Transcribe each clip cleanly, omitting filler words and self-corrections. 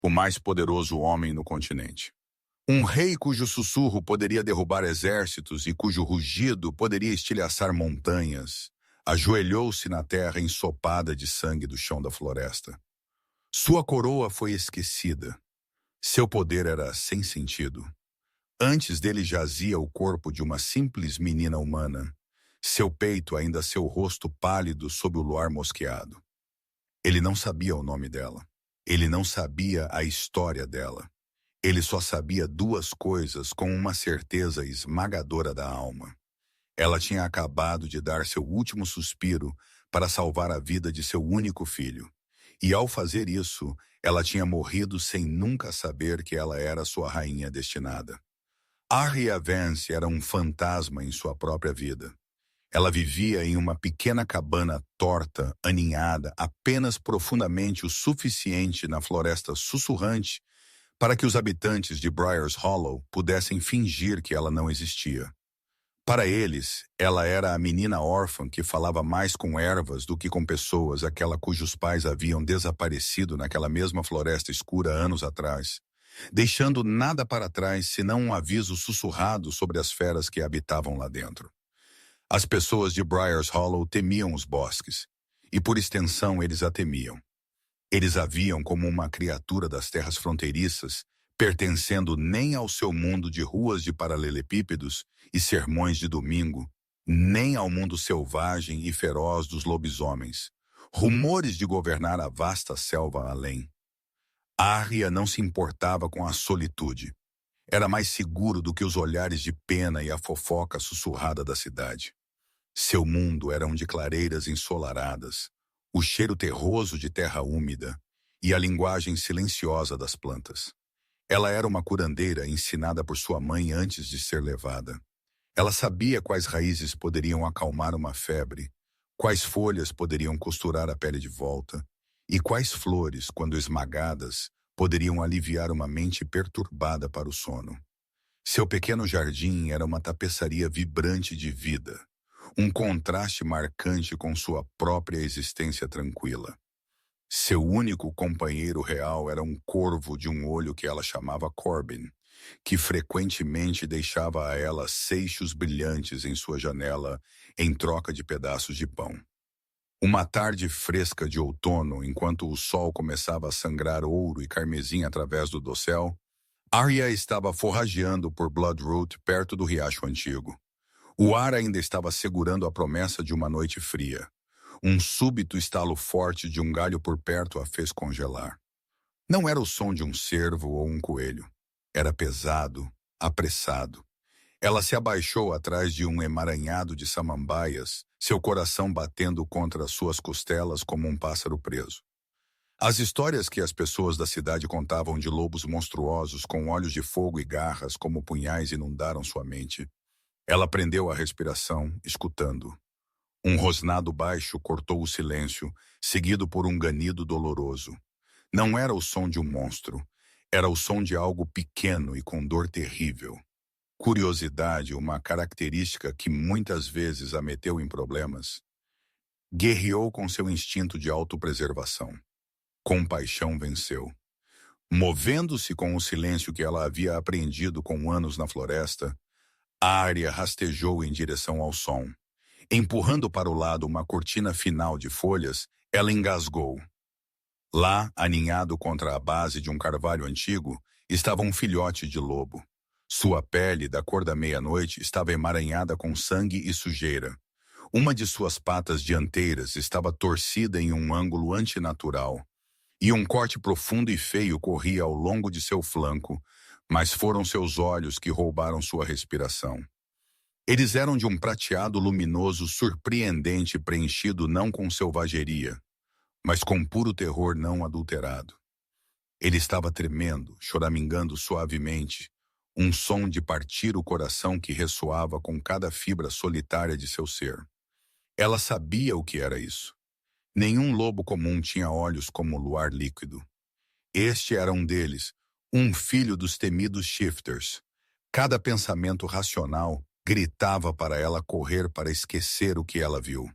o mais poderoso homem no continente. Um rei cujo sussurro poderia derrubar exércitos e cujo rugido poderia estilhaçar montanhas, ajoelhou-se na terra ensopada de sangue do chão da floresta. Sua coroa foi esquecida. Seu poder era sem sentido. Antes dele jazia o corpo de uma simples menina humana, seu peito ainda seu rosto pálido sob o luar mosqueado. Ele não sabia o nome dela. Ele não sabia a história dela. Ele só sabia duas coisas com uma certeza esmagadora da alma. Ela tinha acabado de dar seu último suspiro para salvar a vida de seu único filho. E ao fazer isso, ela tinha morrido sem nunca saber que ela era sua rainha destinada. Arya Vance era um fantasma em sua própria vida. Ela vivia em uma pequena cabana torta, aninhada, apenas profundamente o suficiente na floresta sussurrante para que os habitantes de Briar's Hollow pudessem fingir que ela não existia. Para eles, ela era a menina órfã que falava mais com ervas do que com pessoas, aquela cujos pais haviam desaparecido naquela mesma floresta escura anos atrás, deixando nada para trás senão um aviso sussurrado sobre as feras que habitavam lá dentro. As pessoas de Briar's Hollow temiam os bosques, e por extensão eles a temiam. Eles a viam como uma criatura das terras fronteiriças, pertencendo nem ao seu mundo de ruas de paralelepípedos e sermões de domingo, nem ao mundo selvagem e feroz dos lobisomens, rumores de governar a vasta selva além. Arya não se importava com a solitude. Era mais seguro do que os olhares de pena e a fofoca sussurrada da cidade. Seu mundo era um de clareiras ensolaradas, o cheiro terroso de terra úmida e a linguagem silenciosa das plantas. Ela era uma curandeira ensinada por sua mãe antes de ser levada. Ela sabia quais raízes poderiam acalmar uma febre, quais folhas poderiam costurar a pele de volta e quais flores, quando esmagadas, poderiam aliviar uma mente perturbada para o sono. Seu pequeno jardim era uma tapeçaria vibrante de vida, um contraste marcante com sua própria existência tranquila. Seu único companheiro real era um corvo de um olho que ela chamava Corbin, que frequentemente deixava a ela seixos brilhantes em sua janela em troca de pedaços de pão. Uma tarde fresca de outono, enquanto o sol começava a sangrar ouro e carmesim através do dossel, Arya estava forrageando por Bloodroot perto do riacho antigo. O ar ainda estava segurando a promessa de uma noite fria. Um súbito estalo forte de um galho por perto a fez congelar. Não era o som de um cervo ou um coelho. Era pesado, apressado. Ela se abaixou atrás de um emaranhado de samambaias, seu coração batendo contra suas costelas como um pássaro preso. As histórias que as pessoas da cidade contavam de lobos monstruosos com olhos de fogo e garras como punhais inundaram sua mente. Ela prendeu a respiração, escutando. Um rosnado baixo cortou o silêncio, seguido por um ganido doloroso. Não era o som de um monstro. Era o som de algo pequeno e com dor terrível. Curiosidade, uma característica que muitas vezes a meteu em problemas. Guerreou com seu instinto de autopreservação. Compaixão venceu. Movendo-se com o silêncio que ela havia aprendido com anos na floresta, Arya rastejou em direção ao som. Empurrando para o lado uma cortina final de folhas, ela engasgou. Lá, aninhado contra a base de um carvalho antigo, estava um filhote de lobo. Sua pele, da cor da meia-noite, estava emaranhada com sangue e sujeira. Uma de suas patas dianteiras estava torcida em um ângulo antinatural, e um corte profundo e feio corria ao longo de seu flanco, mas foram seus olhos que roubaram sua respiração. Eles eram de um prateado luminoso surpreendente preenchido não com selvageria, mas com puro terror não adulterado. Ele estava tremendo, choramingando suavemente, um som de partir o coração que ressoava com cada fibra solitária de seu ser. Ela sabia o que era isso. Nenhum lobo comum tinha olhos como o luar líquido. Este era um deles, um filho dos temidos shifters. Cada pensamento racional gritava para ela correr para esquecer o que ela viu.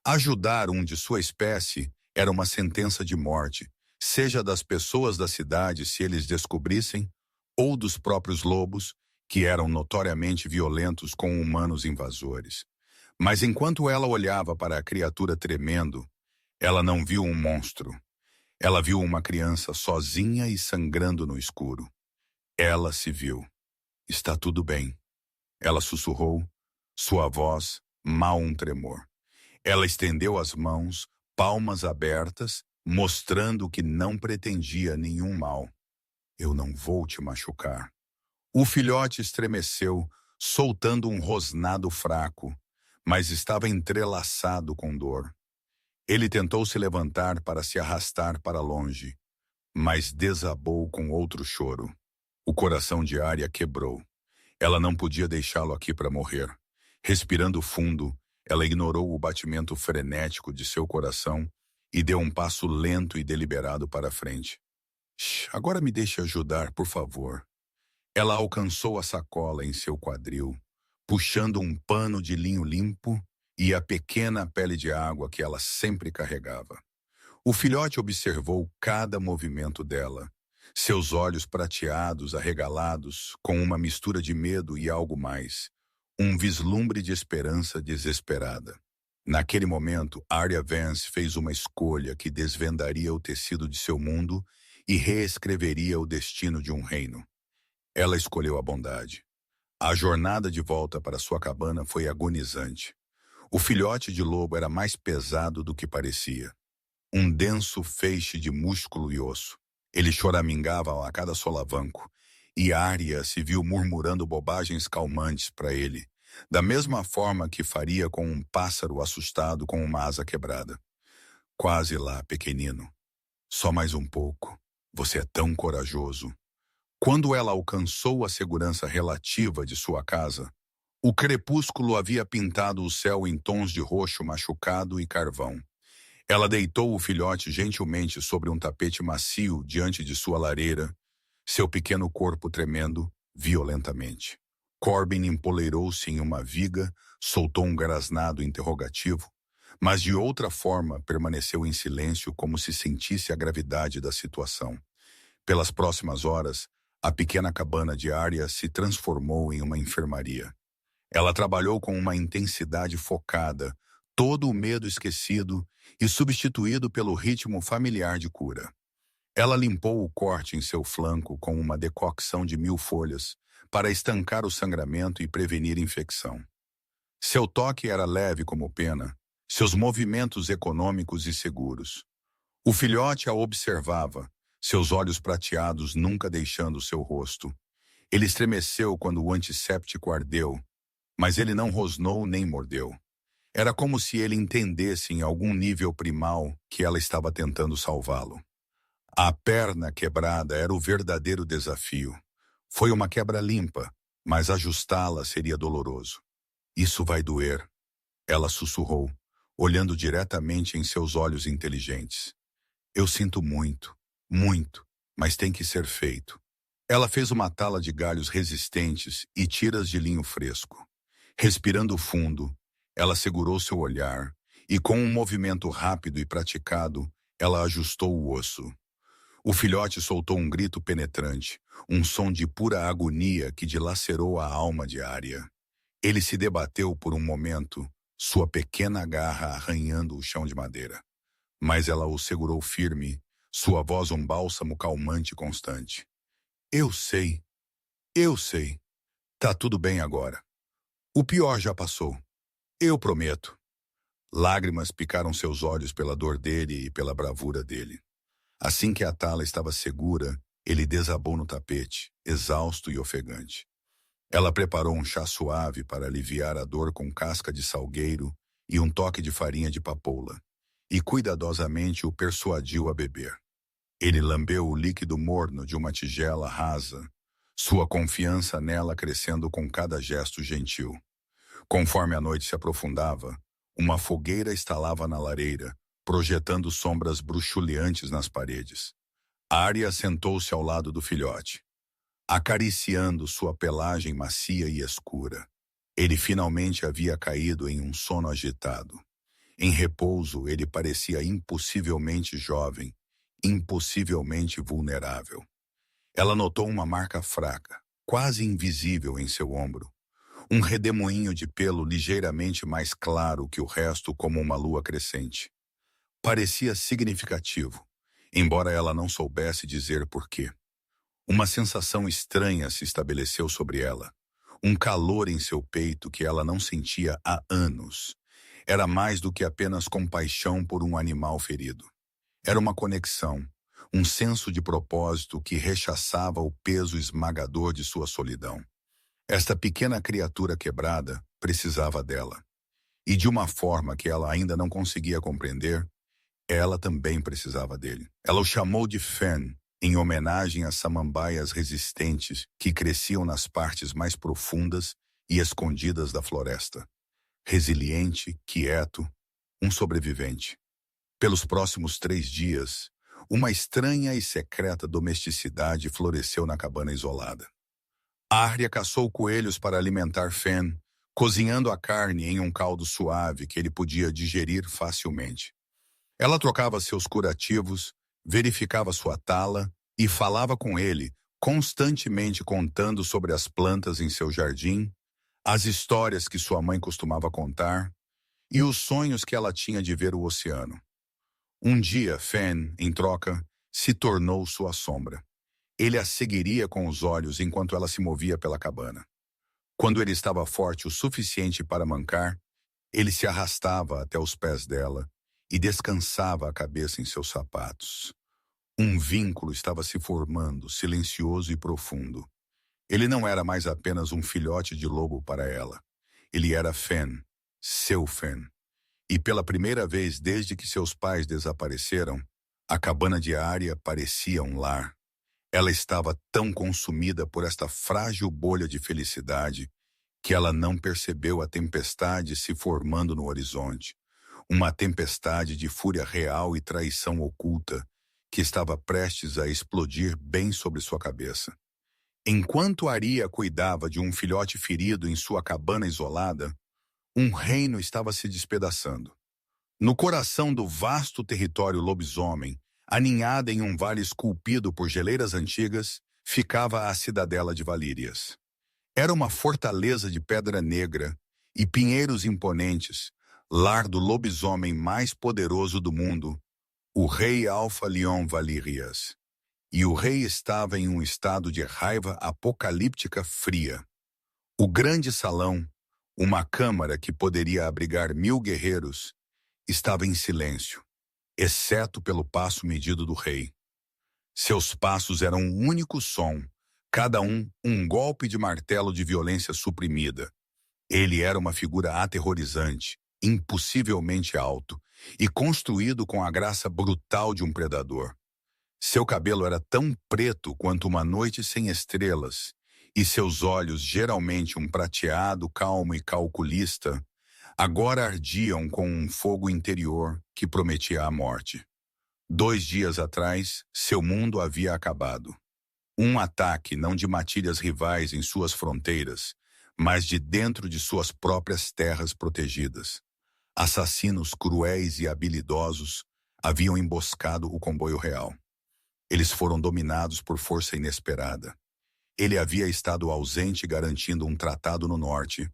Ajudar um de sua espécie era uma sentença de morte, seja das pessoas da cidade se eles descobrissem, ou dos próprios lobos, que eram notoriamente violentos com humanos invasores. Mas enquanto ela olhava para a criatura tremendo, ela não viu um monstro. Ela viu uma criança sozinha e sangrando no escuro. Ela se viu. Está tudo bem. Ela sussurrou, sua voz mal um tremor. Ela estendeu as mãos, palmas abertas, mostrando que não pretendia nenhum mal. Eu não vou te machucar. O filhote estremeceu, soltando um rosnado fraco, mas estava entrelaçado com dor. Ele tentou se levantar para se arrastar para longe, mas desabou com outro choro. O coração de Arya quebrou. Ela não podia deixá-lo aqui para morrer. Respirando fundo, ela ignorou o batimento frenético de seu coração e deu um passo lento e deliberado para a frente. Agora me deixe ajudar, por favor. Ela alcançou a sacola em seu quadril, puxando um pano de linho limpo e a pequena pele de água que ela sempre carregava. O filhote observou cada movimento dela, seus olhos prateados, arregalados, com uma mistura de medo e algo mais, um vislumbre de esperança desesperada. Naquele momento, Arya Vance fez uma escolha que desvendaria o tecido de seu mundo e reescreveria o destino de um reino. Ela escolheu a bondade. A jornada de volta para sua cabana foi agonizante. O filhote de lobo era mais pesado do que parecia. Um denso feixe de músculo e osso. Ele choramingava a cada solavanco, e Arya se viu murmurando bobagens calmantes para ele, da mesma forma que faria com um pássaro assustado com uma asa quebrada. Quase lá, pequenino. Só mais um pouco. Você é tão corajoso. Quando ela alcançou a segurança relativa de sua casa, o crepúsculo havia pintado o céu em tons de roxo machucado e carvão. Ela deitou o filhote gentilmente sobre um tapete macio diante de sua lareira, seu pequeno corpo tremendo violentamente. Corbin empoleirou-se em uma viga, soltou um grasnado interrogativo, mas de outra forma permaneceu em silêncio como se sentisse a gravidade da situação. Pelas próximas horas, a pequena cabana de Arya se transformou em uma enfermaria. Ela trabalhou com uma intensidade focada, todo o medo esquecido e substituído pelo ritmo familiar de cura. Ela limpou o corte em seu flanco com uma decocção de 1000 folhas para estancar o sangramento e prevenir infecção. Seu toque era leve como pena, seus movimentos econômicos e seguros. O filhote a observava, seus olhos prateados nunca deixando seu rosto. Ele estremeceu quando o antisséptico ardeu, mas ele não rosnou nem mordeu. Era como se ele entendesse em algum nível primal que ela estava tentando salvá-lo. A perna quebrada era o verdadeiro desafio. Foi uma quebra limpa, mas ajustá-la seria doloroso. Isso vai doer, ela sussurrou, olhando diretamente em seus olhos inteligentes. Eu sinto muito, muito, mas tem que ser feito. Ela fez uma tala de galhos resistentes e tiras de linho fresco. Respirando fundo, ela segurou seu olhar e, com um movimento rápido e praticado, ela ajustou o osso. O filhote soltou um grito penetrante, um som de pura agonia que dilacerou a alma de Arya. Ele se debateu por um momento, sua pequena garra arranhando o chão de madeira. Mas ela o segurou firme, sua voz um bálsamo calmante constante. Eu sei. Tá tudo bem agora. O pior já passou. Eu prometo. Lágrimas picaram seus olhos pela dor dele e pela bravura dele. Assim que a tala estava segura, ele desabou no tapete, exausto e ofegante. Ela preparou um chá suave para aliviar a dor com casca de salgueiro e um toque de farinha de papoula, e cuidadosamente o persuadiu a beber. Ele lambeu o líquido morno de uma tigela rasa, sua confiança nela crescendo com cada gesto gentil. Conforme a noite se aprofundava, uma fogueira estalava na lareira, projetando sombras bruxuleantes nas paredes. Arya sentou-se ao lado do filhote, acariciando sua pelagem macia e escura. Ele finalmente havia caído em um sono agitado. Em repouso, ele parecia impossivelmente jovem, impossivelmente vulnerável. Ela notou uma marca fraca, quase invisível em seu ombro. Um redemoinho de pelo ligeiramente mais claro que o resto, como uma lua crescente. Parecia significativo, embora ela não soubesse dizer por quê. Uma sensação estranha se estabeleceu sobre ela. Um calor em seu peito que ela não sentia há anos. Era mais do que apenas compaixão por um animal ferido. Era uma conexão, um senso de propósito que rechaçava o peso esmagador de sua solidão. Esta pequena criatura quebrada precisava dela. E de uma forma que ela ainda não conseguia compreender, ela também precisava dele. Ela o chamou de Fen, em homenagem às samambaias resistentes que cresciam nas partes mais profundas e escondidas da floresta. Resiliente, quieto, um sobrevivente. Pelos próximos 3 dias, uma estranha e secreta domesticidade floresceu na cabana isolada. Arya caçou coelhos para alimentar Fen, cozinhando a carne em um caldo suave que ele podia digerir facilmente. Ela trocava seus curativos, verificava sua tala e falava com ele, constantemente contando sobre as plantas em seu jardim, as histórias que sua mãe costumava contar e os sonhos que ela tinha de ver o oceano. Um dia, Fen, em troca, se tornou sua sombra. Ele a seguiria com os olhos enquanto ela se movia pela cabana. Quando ele estava forte o suficiente para mancar, ele se arrastava até os pés dela e descansava a cabeça em seus sapatos. Um vínculo estava se formando, silencioso e profundo. Ele não era mais apenas um filhote de lobo para ela. Ele era Fen, seu Fen. E pela primeira vez desde que seus pais desapareceram, a cabana de Arya parecia um lar. Ela estava tão consumida por esta frágil bolha de felicidade que ela não percebeu a tempestade se formando no horizonte. Uma tempestade de fúria real e traição oculta que estava prestes a explodir bem sobre sua cabeça. Enquanto Arya cuidava de um filhote ferido em sua cabana isolada, um reino estava se despedaçando. No coração do vasto território lobisomem, aninhada em um vale esculpido por geleiras antigas, ficava a cidadela de Valírias. Era uma fortaleza de pedra negra e pinheiros imponentes, lar do lobisomem mais poderoso do mundo, o rei Alpha Leon Valírias. E o rei estava em um estado de raiva apocalíptica fria. O grande salão, uma câmara que poderia abrigar 1000 guerreiros, estava em silêncio, exceto pelo passo medido do rei. Seus passos eram um único som, cada um golpe de martelo de violência suprimida. Ele era uma figura aterrorizante, impossivelmente alto, e construído com a graça brutal de um predador. Seu cabelo era tão preto quanto uma noite sem estrelas, e seus olhos, geralmente um prateado calmo e calculista, agora ardiam com um fogo interior que prometia a morte. 2 dias atrás, seu mundo havia acabado. Um ataque não de matilhas rivais em suas fronteiras, mas de dentro de suas próprias terras protegidas. Assassinos cruéis e habilidosos haviam emboscado o comboio real. Eles foram dominados por força inesperada. Ele havia estado ausente garantindo um tratado no norte,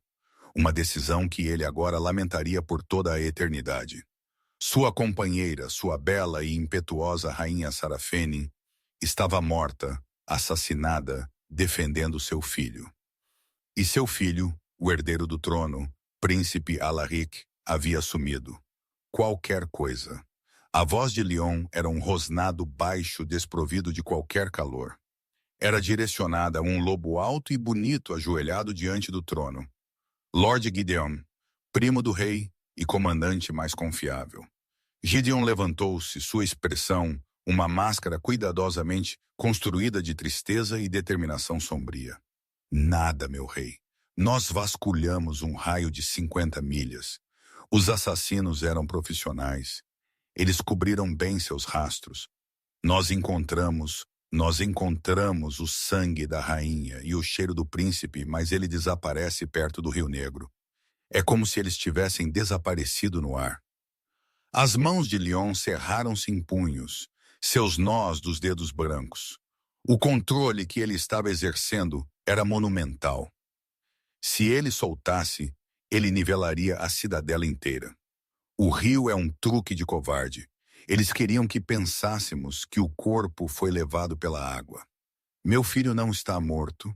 uma decisão que ele agora lamentaria por toda a eternidade. Sua companheira, sua bela e impetuosa rainha Sarafene, estava morta, assassinada, defendendo seu filho. E seu filho, o herdeiro do trono, príncipe Alaric, havia sumido. Qualquer coisa. A voz de Leon era um rosnado baixo desprovido de qualquer calor. Era direcionada a um lobo alto e bonito ajoelhado diante do trono. Lord Gideon, primo do rei e comandante mais confiável. Gideon levantou-se, sua expressão, uma máscara cuidadosamente construída de tristeza e determinação sombria. Nada, meu rei. Nós vasculhamos um raio de 50 milhas. Os assassinos eram profissionais. Eles cobriram bem seus rastros. Nós encontramos o sangue da rainha e o cheiro do príncipe, mas ele desaparece perto do Rio Negro. É como se eles tivessem desaparecido no ar. As mãos de Leon cerraram-se em punhos, seus nós dos dedos brancos. O controle que ele estava exercendo era monumental. Se ele soltasse, ele nivelaria a cidadela inteira. O rio é um truque de covarde. Eles queriam que pensássemos que o corpo foi levado pela água. Meu filho não está morto.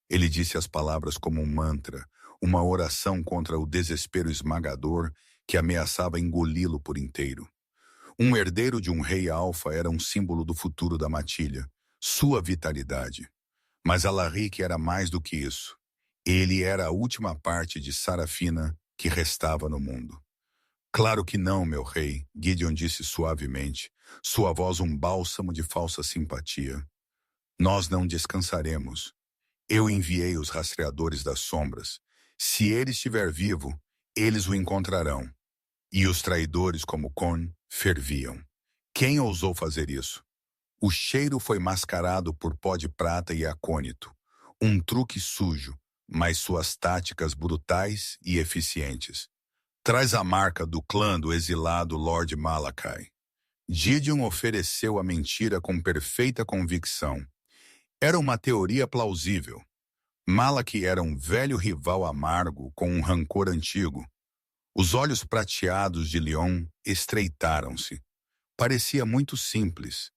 Ele disse as palavras como um mantra, uma oração contra o desespero esmagador que ameaçava engoli-lo por inteiro. Um herdeiro de um rei alfa era um símbolo do futuro da matilha, sua vitalidade. Mas Alaric era mais do que isso. Ele era a última parte de Sarafina que restava no mundo. Claro que não, meu rei, Gideon disse suavemente, sua voz um bálsamo de falsa simpatia. Nós não descansaremos. Eu enviei os rastreadores das sombras. Se ele estiver vivo, eles o encontrarão. E os traidores como Con ferviam. Quem ousou fazer isso? O cheiro foi mascarado por pó de prata e acônito. Um truque sujo, mas suas táticas brutais e eficientes. Traz a marca do clã do exilado Lord Malachi. Gideon ofereceu a mentira com perfeita convicção. Era uma teoria plausível. Malachi era um velho rival amargo com um rancor antigo. Os olhos prateados de Leon estreitaram-se. Parecia muito simples,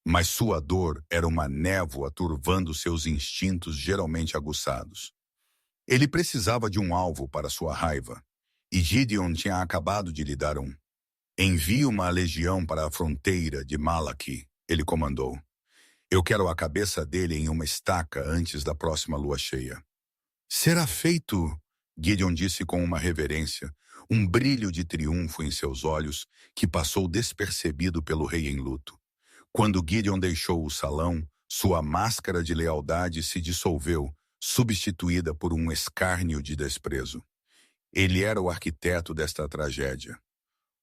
mas sua dor era uma névoa turvando seus instintos geralmente aguçados. Ele precisava de um alvo para sua raiva, e Gideon tinha acabado de lhe dar um. Envie uma legião para a fronteira de Malachi, ele comandou. Eu quero a cabeça dele em uma estaca antes da próxima lua cheia. Será feito, Gideon disse com uma reverência, um brilho de triunfo em seus olhos que passou despercebido pelo rei em luto. Quando Gideon deixou o salão, sua máscara de lealdade se dissolveu, substituída por um escárnio de desprezo. Ele era o arquiteto desta tragédia.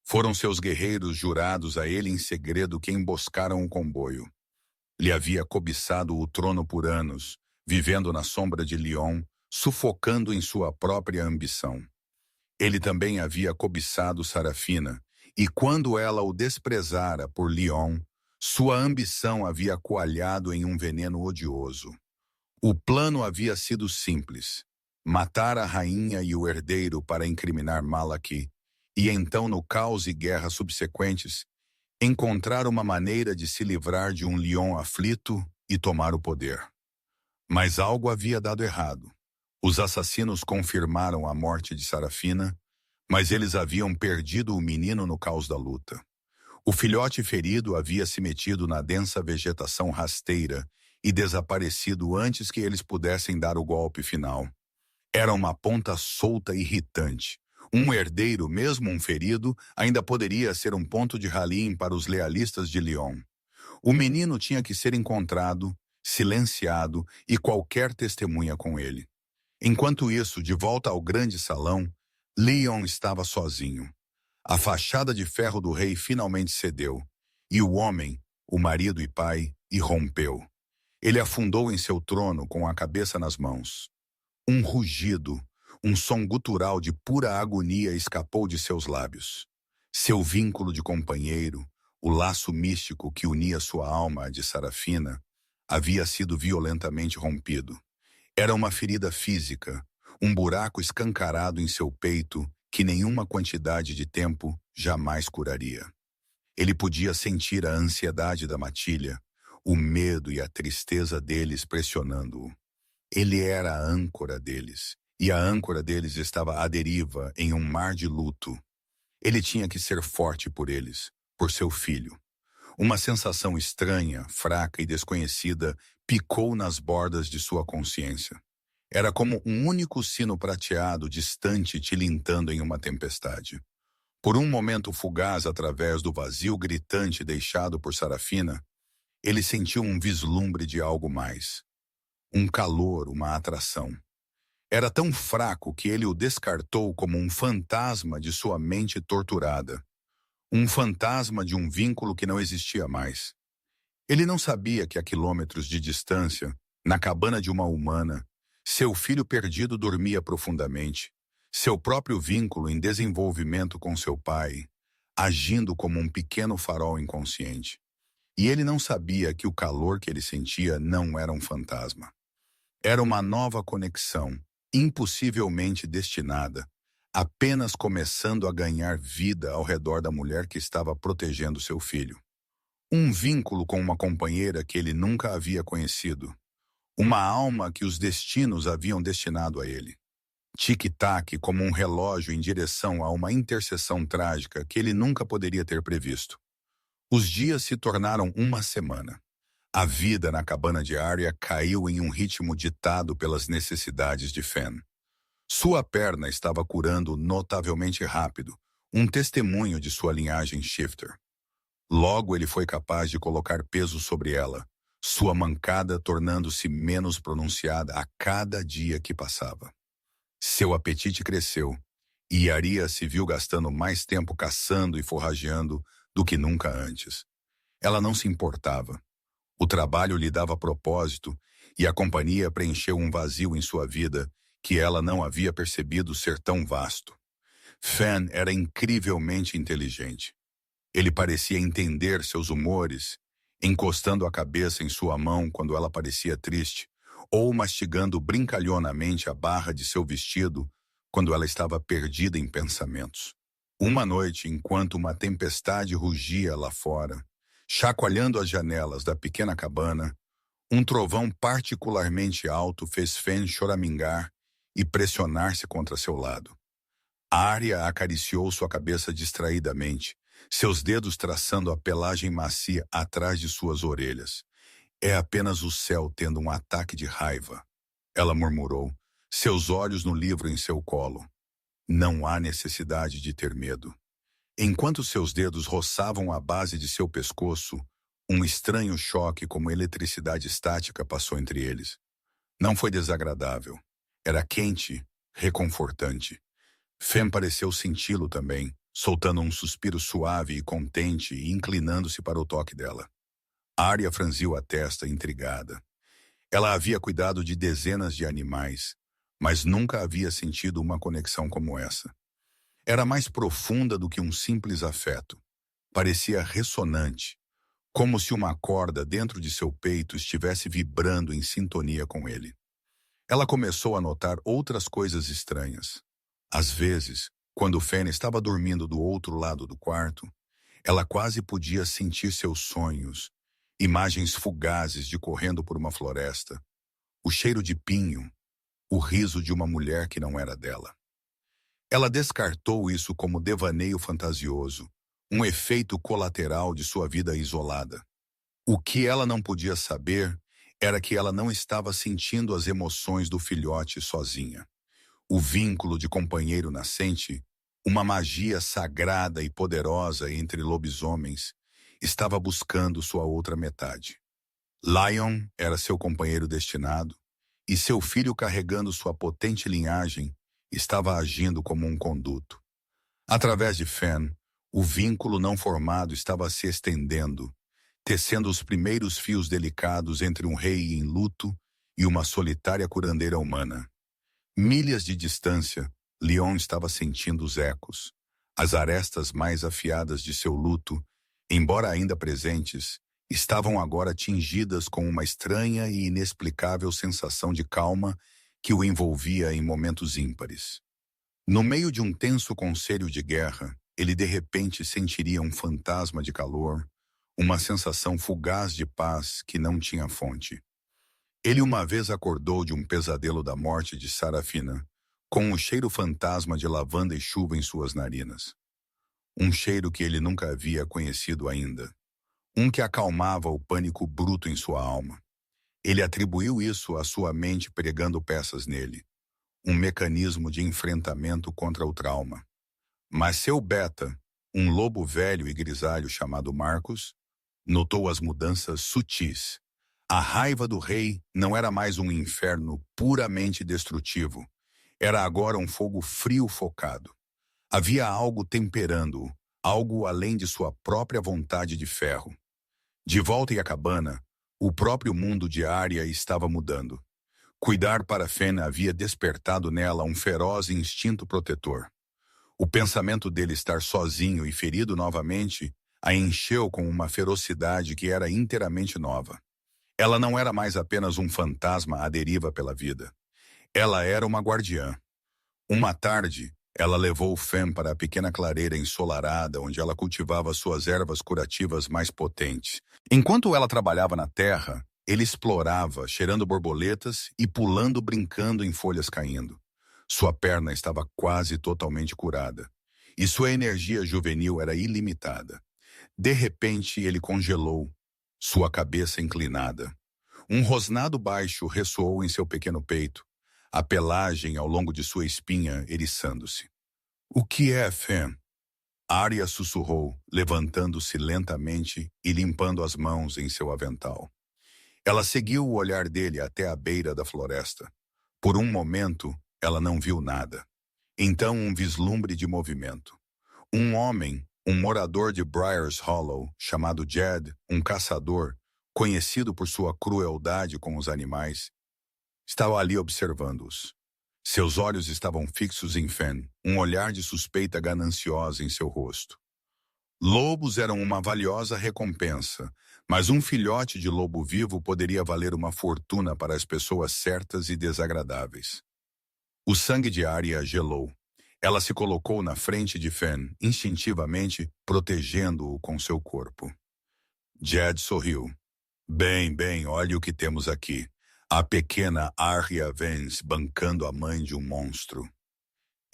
Foram seus guerreiros jurados a ele em segredo que emboscaram o comboio. Lhe havia cobiçado o trono por anos, vivendo na sombra de Leon, sufocando em sua própria ambição. Ele também havia cobiçado Sarafina, e quando ela o desprezara por Leon, sua ambição havia coalhado em um veneno odioso. O plano havia sido simples: matar a rainha e o herdeiro para incriminar Malachi, e então, no caos e guerra subsequentes, encontrar uma maneira de se livrar de um Leon aflito e tomar o poder. Mas algo havia dado errado. Os assassinos confirmaram a morte de Sarafina, mas eles haviam perdido o menino no caos da luta. O filhote ferido havia se metido na densa vegetação rasteira e desaparecido antes que eles pudessem dar o golpe final. Era uma ponta solta e irritante. Um herdeiro, mesmo um ferido, ainda poderia ser um ponto de rallying para os lealistas de Leon. O menino tinha que ser encontrado, silenciado e qualquer testemunha com ele. Enquanto isso, de volta ao grande salão, Leon estava sozinho. A fachada de ferro do rei finalmente cedeu, e o homem, o marido e pai, irrompeu. Ele afundou em seu trono com a cabeça nas mãos. Um rugido, um som gutural de pura agonia escapou de seus lábios. Seu vínculo de companheiro, o laço místico que unia sua alma à de Sarafina, havia sido violentamente rompido. Era uma ferida física, um buraco escancarado em seu peito que nenhuma quantidade de tempo jamais curaria. Ele podia sentir a ansiedade da matilha, o medo e a tristeza deles pressionando-o. Ele era a âncora deles, e a âncora deles estava à deriva em um mar de luto. Ele tinha que ser forte por eles, por seu filho. Uma sensação estranha, fraca e desconhecida picou nas bordas de sua consciência. Era como um único sino prateado distante tilintando em uma tempestade. Por um momento fugaz através do vazio gritante deixado por Sarafina, ele sentiu um vislumbre de algo mais. Um calor, uma atração. Era tão fraco que ele o descartou como um fantasma de sua mente torturada. Um fantasma de um vínculo que não existia mais. Ele não sabia que a quilômetros de distância, na cabana de uma humana, seu filho perdido dormia profundamente, seu próprio vínculo em desenvolvimento com seu pai, agindo como um pequeno farol inconsciente. E ele não sabia que o calor que ele sentia não era um fantasma. Era uma nova conexão, impossivelmente destinada, apenas começando a ganhar vida ao redor da mulher que estava protegendo seu filho. Um vínculo com uma companheira que ele nunca havia conhecido. Uma alma que os destinos haviam destinado a ele. Tic-tac como um relógio em direção a uma interseção trágica que ele nunca poderia ter previsto. Os dias se tornaram uma semana. A vida na cabana de Arya caiu em um ritmo ditado pelas necessidades de Fen. Sua perna estava curando notavelmente rápido, um testemunho de sua linhagem shifter. Logo ele foi capaz de colocar peso sobre ela, sua mancada tornando-se menos pronunciada a cada dia que passava. Seu apetite cresceu, e Arya se viu gastando mais tempo caçando e forrageando do que nunca antes. Ela não se importava. O trabalho lhe dava propósito, e a companhia preencheu um vazio em sua vida que ela não havia percebido ser tão vasto. Fen era incrivelmente inteligente. Ele parecia entender seus humores, encostando a cabeça em sua mão quando ela parecia triste, ou mastigando brincalhonamente a barra de seu vestido quando ela estava perdida em pensamentos. Uma noite, enquanto uma tempestade rugia lá fora, chacoalhando as janelas da pequena cabana, um trovão particularmente alto fez Fen choramingar e pressionar-se contra seu lado. Arya acariciou sua cabeça distraidamente, seus dedos traçando a pelagem macia atrás de suas orelhas. É apenas o céu tendo um ataque de raiva, ela murmurou, seus olhos no livro em seu colo. Não há necessidade de ter medo. Enquanto seus dedos roçavam a base de seu pescoço, um estranho choque como eletricidade estática passou entre eles. Não foi desagradável. Era quente, reconfortante. Fen pareceu senti-lo também, soltando um suspiro suave e contente e inclinando-se para o toque dela. Arya franziu a testa, intrigada. Ela havia cuidado de dezenas de animais, mas nunca havia sentido uma conexão como essa. Era mais profunda do que um simples afeto. Parecia ressonante, como se uma corda dentro de seu peito estivesse vibrando em sintonia com ele. Ela começou a notar outras coisas estranhas. Às vezes, quando Fen estava dormindo do outro lado do quarto, ela quase podia sentir seus sonhos, imagens fugazes de correndo por uma floresta, o cheiro de pinho, o riso de uma mulher que não era dela. Ela descartou isso como devaneio fantasioso, um efeito colateral de sua vida isolada. O que ela não podia saber era que ela não estava sentindo as emoções do filhote sozinha. O vínculo de companheiro nascente, uma magia sagrada e poderosa entre lobisomens, estava buscando sua outra metade. Lion era seu companheiro destinado, e seu filho carregando sua potente linhagem estava agindo como um conduto. Através de Fen, o vínculo não formado estava se estendendo, tecendo os primeiros fios delicados entre um rei em luto e uma solitária curandeira humana. Milhas de distância, Leon estava sentindo os ecos, as arestas mais afiadas de seu luto, embora ainda presentes, estavam agora tingidas com uma estranha e inexplicável sensação de calma que o envolvia em momentos ímpares. No meio de um tenso conselho de guerra, ele de repente sentiria um fantasma de calor, uma sensação fugaz de paz que não tinha fonte. Ele uma vez acordou de um pesadelo da morte de Sarafina, com um cheiro fantasma de lavanda e chuva em suas narinas. Um cheiro que ele nunca havia conhecido ainda. Um que acalmava o pânico bruto em sua alma. Ele atribuiu isso à sua mente pregando peças nele. Um mecanismo de enfrentamento contra o trauma. Mas seu beta, um lobo velho e grisalho chamado Marcos, notou as mudanças sutis. A raiva do rei não era mais um inferno puramente destrutivo. Era agora um fogo frio focado. Havia algo temperando-o, algo além de sua própria vontade de ferro. De volta à cabana, o próprio mundo de Arya estava mudando. Cuidar para Fen havia despertado nela um feroz instinto protetor. O pensamento dele estar sozinho e ferido novamente A encheu com uma ferocidade que era inteiramente nova. Ela não era mais apenas um fantasma à deriva pela vida. Ela era uma guardiã. Uma tarde, ela levou Fen para a pequena clareira ensolarada onde ela cultivava suas ervas curativas mais potentes. Enquanto ela trabalhava na terra, ele explorava, cheirando borboletas e pulando brincando em folhas caindo. Sua perna estava quase totalmente curada, e sua energia juvenil era ilimitada. De repente, ele congelou, sua cabeça inclinada. Um rosnado baixo ressoou em seu pequeno peito, a pelagem ao longo de sua espinha eriçando-se. O que é, Fen? Arya sussurrou, levantando-se lentamente e limpando as mãos em seu avental. Ela seguiu o olhar dele até a beira da floresta. Por um momento, ela não viu nada. Então um vislumbre de movimento. Um homem, um morador de Briars Hollow, chamado Jed, um caçador, conhecido por sua crueldade com os animais, estava ali observando-os. Seus olhos estavam fixos em Fen, um olhar de suspeita gananciosa em seu rosto. Lobos eram uma valiosa recompensa, mas um filhote de lobo vivo poderia valer uma fortuna para as pessoas certas e desagradáveis. O sangue de Arya gelou. Ela se colocou na frente de Fen, instintivamente protegendo-o com seu corpo. Jed sorriu. Bem, olhe o que temos aqui. A pequena Arya Vance bancando a mãe de um monstro.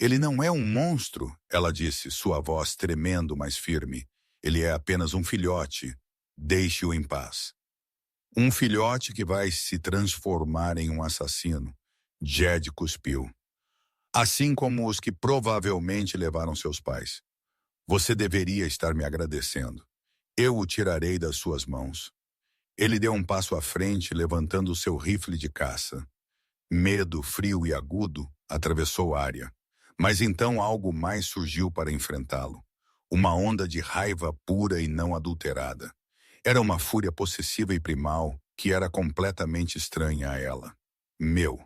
Ele não é um monstro, ela disse, sua voz tremendo, mas firme. Ele é apenas um filhote. Deixe-o em paz. Um filhote que vai se transformar em um assassino. Jed cuspiu. Assim como os que provavelmente levaram seus pais. Você deveria estar me agradecendo. Eu o tirarei das suas mãos. Ele deu um passo à frente, levantando seu rifle de caça. Medo, frio e agudo, atravessou a área. Mas então algo mais surgiu para enfrentá-lo. Uma onda de raiva pura e não adulterada. Era uma fúria possessiva e primal que era completamente estranha a ela. Meu.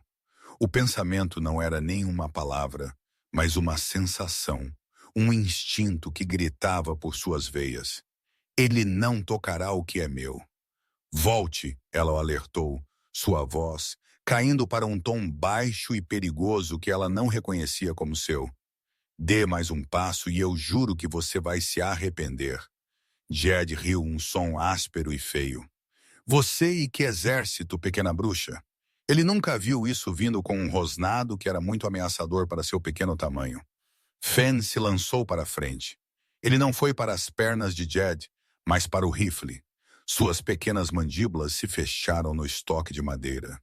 O pensamento não era nem uma palavra, mas uma sensação, um instinto que gritava por suas veias. Ele não tocará o que é meu. Volte, ela o alertou, sua voz caindo para um tom baixo e perigoso que ela não reconhecia como seu. Dê mais um passo e eu juro que você vai se arrepender. Jed riu um som áspero e feio. Você e que exército, pequena bruxa? Ele nunca viu isso vindo com um rosnado que era muito ameaçador para seu pequeno tamanho. Fen se lançou para a frente. Ele não foi para as pernas de Jed, mas para o rifle. Suas pequenas mandíbulas se fecharam no estoque de madeira,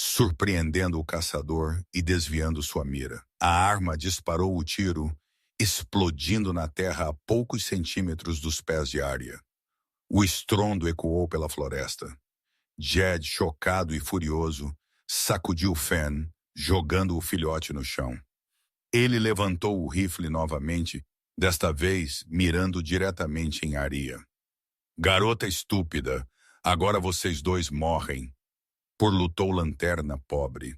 surpreendendo o caçador e desviando sua mira. A arma disparou o tiro, explodindo na terra a poucos centímetros dos pés de Arya. O estrondo ecoou pela floresta. Jed, chocado e furioso, sacudiu Fen, jogando o filhote no chão. Ele levantou o rifle novamente, desta vez mirando diretamente em Arya. Garota estúpida, agora vocês dois morrem. Porlutou Lanterna pobre.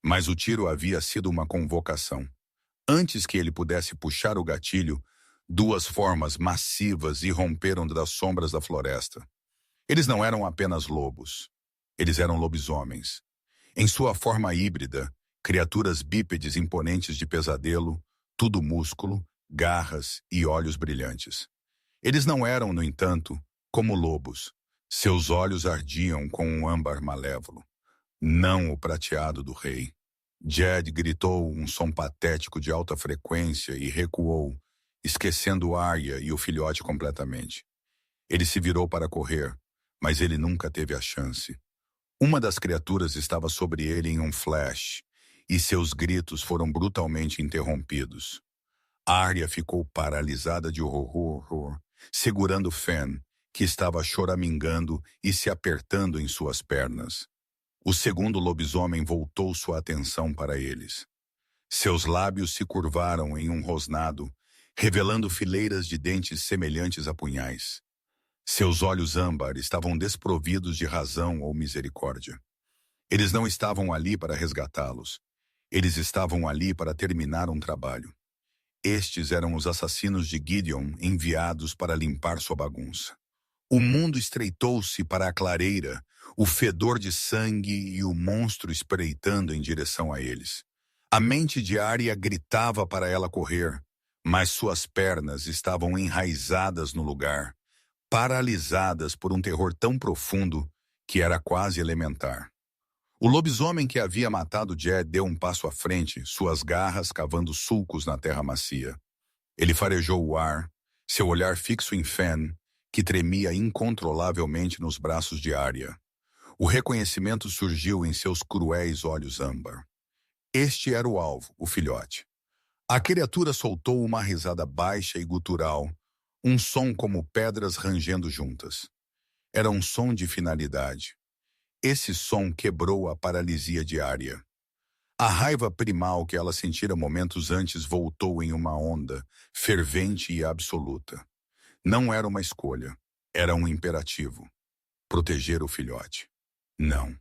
Mas o tiro havia sido uma convocação. Antes que ele pudesse puxar o gatilho, duas formas massivas irromperam das sombras da floresta. Eles não eram apenas lobos. Eles eram lobisomens. Em sua forma híbrida, criaturas bípedes imponentes de pesadelo, tudo músculo, garras e olhos brilhantes. Eles não eram, no entanto, como lobos. Seus olhos ardiam com um âmbar malévolo. Não o prateado do rei. Jed gritou um som patético de alta frequência e recuou, esquecendo Arya e o filhote completamente. Ele se virou para correr, mas ele nunca teve a chance. Uma das criaturas estava sobre ele em um flash, e seus gritos foram brutalmente interrompidos. Arya ficou paralisada de horror, segurando Fen, que estava choramingando e se apertando em suas pernas. O segundo lobisomem voltou sua atenção para eles. Seus lábios se curvaram em um rosnado, revelando fileiras de dentes semelhantes a punhais. Seus olhos âmbar estavam desprovidos de razão ou misericórdia. Eles não estavam ali para resgatá-los. Eles estavam ali para terminar um trabalho. Estes eram os assassinos de Gideon enviados para limpar sua bagunça. O mundo estreitou-se para a clareira, o fedor de sangue e o monstro espreitando em direção a eles. A mente de Arya gritava para ela correr, mas suas pernas estavam enraizadas no lugar, paralisadas por um terror tão profundo que era quase elementar. O lobisomem que havia matado Jed deu um passo à frente, suas garras cavando sulcos na terra macia. Ele farejou o ar, seu olhar fixo em Fen, que tremia incontrolavelmente nos braços de Arya. O reconhecimento surgiu em seus cruéis olhos âmbar. Este era o alvo, o filhote. A criatura soltou uma risada baixa e gutural, um som como pedras rangendo juntas. Era um som de finalidade. Esse som quebrou a paralisia de Arya. A raiva primal que ela sentira momentos antes voltou em uma onda, fervente e absoluta. Não era uma escolha, era um imperativo. Proteger o filhote. Não.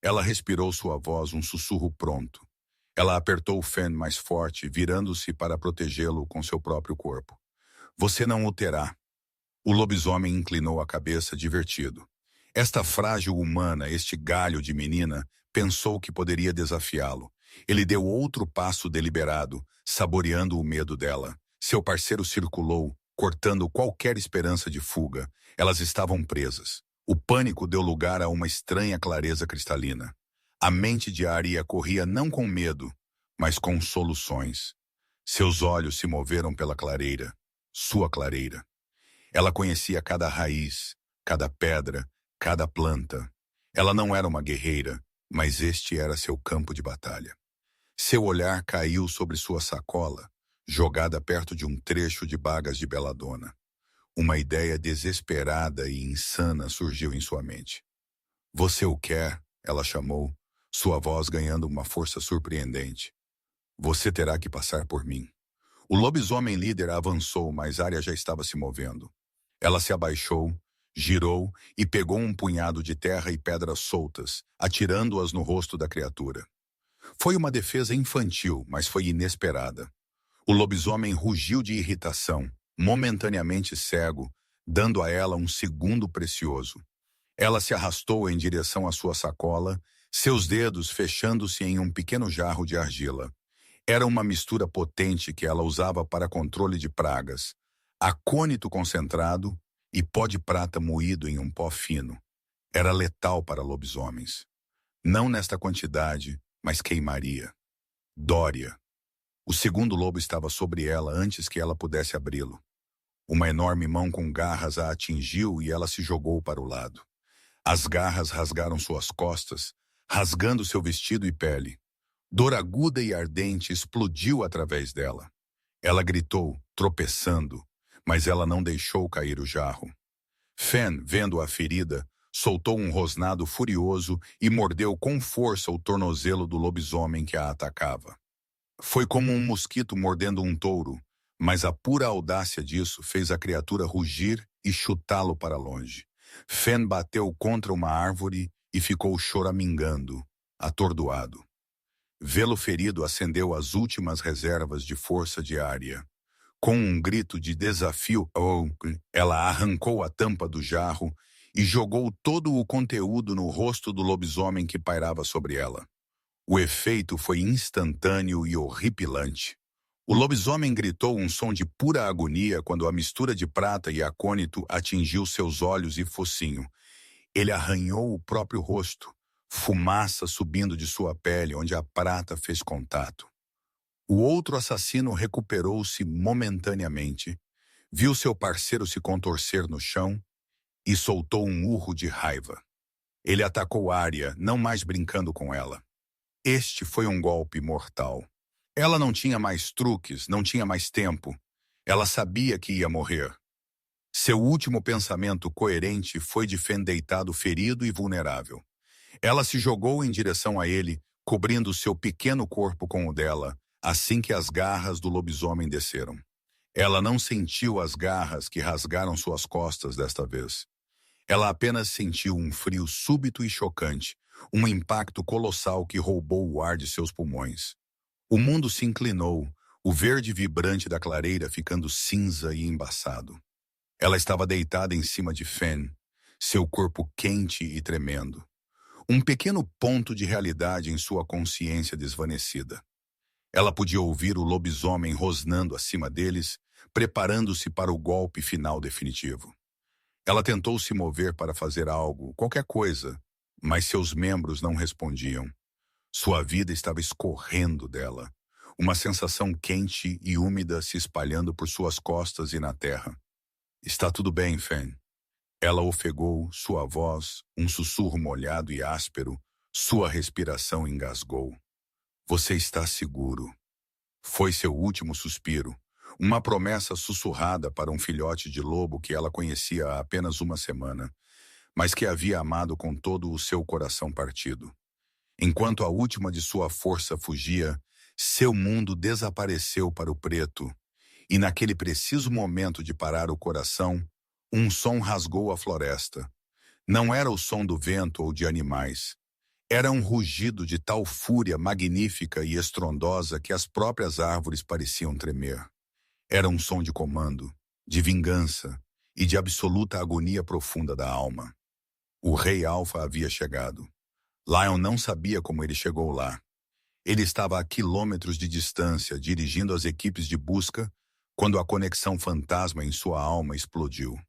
Ela respirou sua voz, um sussurro pronto. Ela apertou Fen mais forte, virando-se para protegê-lo com seu próprio corpo. Você não o terá. O lobisomem inclinou a cabeça, divertido. Esta frágil humana, este galho de menina, pensou que poderia desafiá-lo. Ele deu outro passo deliberado, saboreando o medo dela. Seu parceiro circulou, cortando qualquer esperança de fuga. Elas estavam presas. O pânico deu lugar a uma estranha clareza cristalina. A mente de Arya corria não com medo, mas com soluções. Seus olhos se moveram pela clareira, sua clareira. Ela conhecia cada raiz, cada pedra, cada planta. Ela não era uma guerreira, mas este era seu campo de batalha. Seu olhar caiu sobre sua sacola, jogada perto de um trecho de bagas de Belladonna. Uma ideia desesperada e insana surgiu em sua mente. Você o quer? Ela chamou, sua voz ganhando uma força surpreendente. Você terá que passar por mim. O lobisomem líder avançou, mas Arya já estava se movendo. Ela se abaixou, girou e pegou um punhado de terra e pedras soltas, atirando-as no rosto da criatura. Foi uma defesa infantil, mas foi inesperada. O lobisomem rugiu de irritação, momentaneamente cego, dando a ela um segundo precioso. Ela se arrastou em direção à sua sacola, seus dedos fechando-se em um pequeno jarro de argila. Era uma mistura potente que ela usava para controle de pragas, acônito concentrado e pó de prata moído em um pó fino. Era letal para lobisomens. Não nesta quantidade, mas queimaria. Dória. O segundo lobo estava sobre ela antes que ela pudesse abri-lo. Uma enorme mão com garras a atingiu e ela se jogou para o lado. As garras rasgaram suas costas, rasgando seu vestido e pele. Dor aguda e ardente explodiu através dela. Ela gritou, tropeçando, mas ela não deixou cair o jarro. Fen, vendo a ferida, soltou um rosnado furioso e mordeu com força o tornozelo do lobisomem que a atacava. Foi como um mosquito mordendo um touro, mas a pura audácia disso fez a criatura rugir e chutá-lo para longe. Fen bateu contra uma árvore e ficou choramingando, atordoado. Vê-lo ferido acendeu as últimas reservas de força de Arya. Com um grito de desafio, ela arrancou a tampa do jarro e jogou todo o conteúdo no rosto do lobisomem que pairava sobre ela. O efeito foi instantâneo e horripilante. O lobisomem gritou um som de pura agonia quando a mistura de prata e acônito atingiu seus olhos e focinho. Ele arranhou o próprio rosto, fumaça subindo de sua pele onde a prata fez contato. O outro assassino recuperou-se momentaneamente, viu seu parceiro se contorcer no chão e soltou um urro de raiva. Ele atacou Arya, não mais brincando com ela. Este foi um golpe mortal. Ela não tinha mais truques, não tinha mais tempo. Ela sabia que ia morrer. Seu último pensamento coerente foi de Fen deitado ferido e vulnerável. Ela se jogou em direção a ele, cobrindo seu pequeno corpo com o dela, assim que as garras do lobisomem desceram. Ela não sentiu as garras que rasgaram suas costas desta vez. Ela apenas sentiu um frio súbito e chocante, um impacto colossal que roubou o ar de seus pulmões. O mundo se inclinou, o verde vibrante da clareira ficando cinza e embaçado. Ela estava deitada em cima de Fen, seu corpo quente e tremendo. Um pequeno ponto de realidade em sua consciência desvanecida. Ela podia ouvir o lobisomem rosnando acima deles, preparando-se para o golpe final definitivo. Ela tentou se mover para fazer algo, qualquer coisa, mas seus membros não respondiam. Sua vida estava escorrendo dela, uma sensação quente e úmida se espalhando por suas costas e na terra. Está tudo bem, Fen. Ela ofegou, sua voz, um sussurro molhado e áspero, sua respiração engasgou. Você está seguro. Foi seu último suspiro, uma promessa sussurrada para um filhote de lobo que ela conhecia há apenas uma semana, mas que havia amado com todo o seu coração partido. Enquanto a última de sua força fugia, seu mundo desapareceu para o preto, e naquele preciso momento de parar o coração, um som rasgou a floresta. Não era o som do vento ou de animais. Era um rugido de tal fúria magnífica e estrondosa que as próprias árvores pareciam tremer. Era um som de comando, de vingança e de absoluta agonia profunda da alma. O rei Alfa havia chegado. Lion não sabia como ele chegou lá. Ele estava a quilômetros de distância, dirigindo as equipes de busca, quando a conexão fantasma em sua alma explodiu.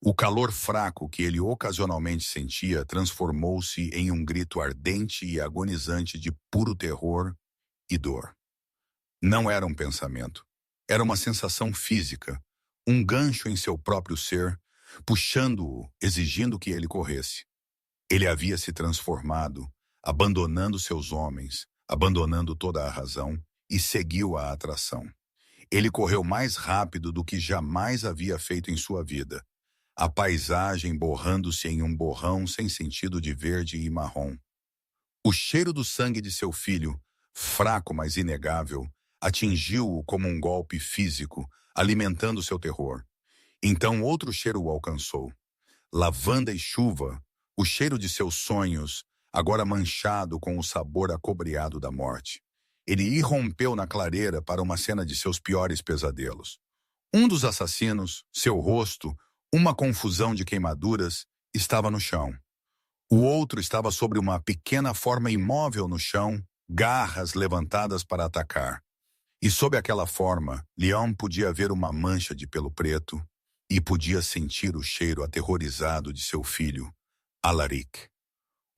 O calor fraco que ele ocasionalmente sentia transformou-se em um grito ardente e agonizante de puro terror e dor. Não era um pensamento. Era uma sensação física, um gancho em seu próprio ser, puxando-o, exigindo que ele corresse. Ele havia se transformado, abandonando seus homens, abandonando toda a razão, e seguiu a atração. Ele correu mais rápido do que jamais havia feito em sua vida. A paisagem borrando-se em um borrão sem sentido de verde e marrom. O cheiro do sangue de seu filho, fraco mas inegável, atingiu-o como um golpe físico, alimentando seu terror. Então outro cheiro o alcançou. Lavanda e chuva, o cheiro de seus sonhos, agora manchado com o sabor acobreado da morte. Ele irrompeu na clareira para uma cena de seus piores pesadelos. Um dos assassinos, seu rosto, uma confusão de queimaduras, estava no chão. O outro estava sobre uma pequena forma imóvel no chão, garras levantadas para atacar. E sob aquela forma, Leon podia ver uma mancha de pelo preto e podia sentir o cheiro aterrorizado de seu filho, Alaric.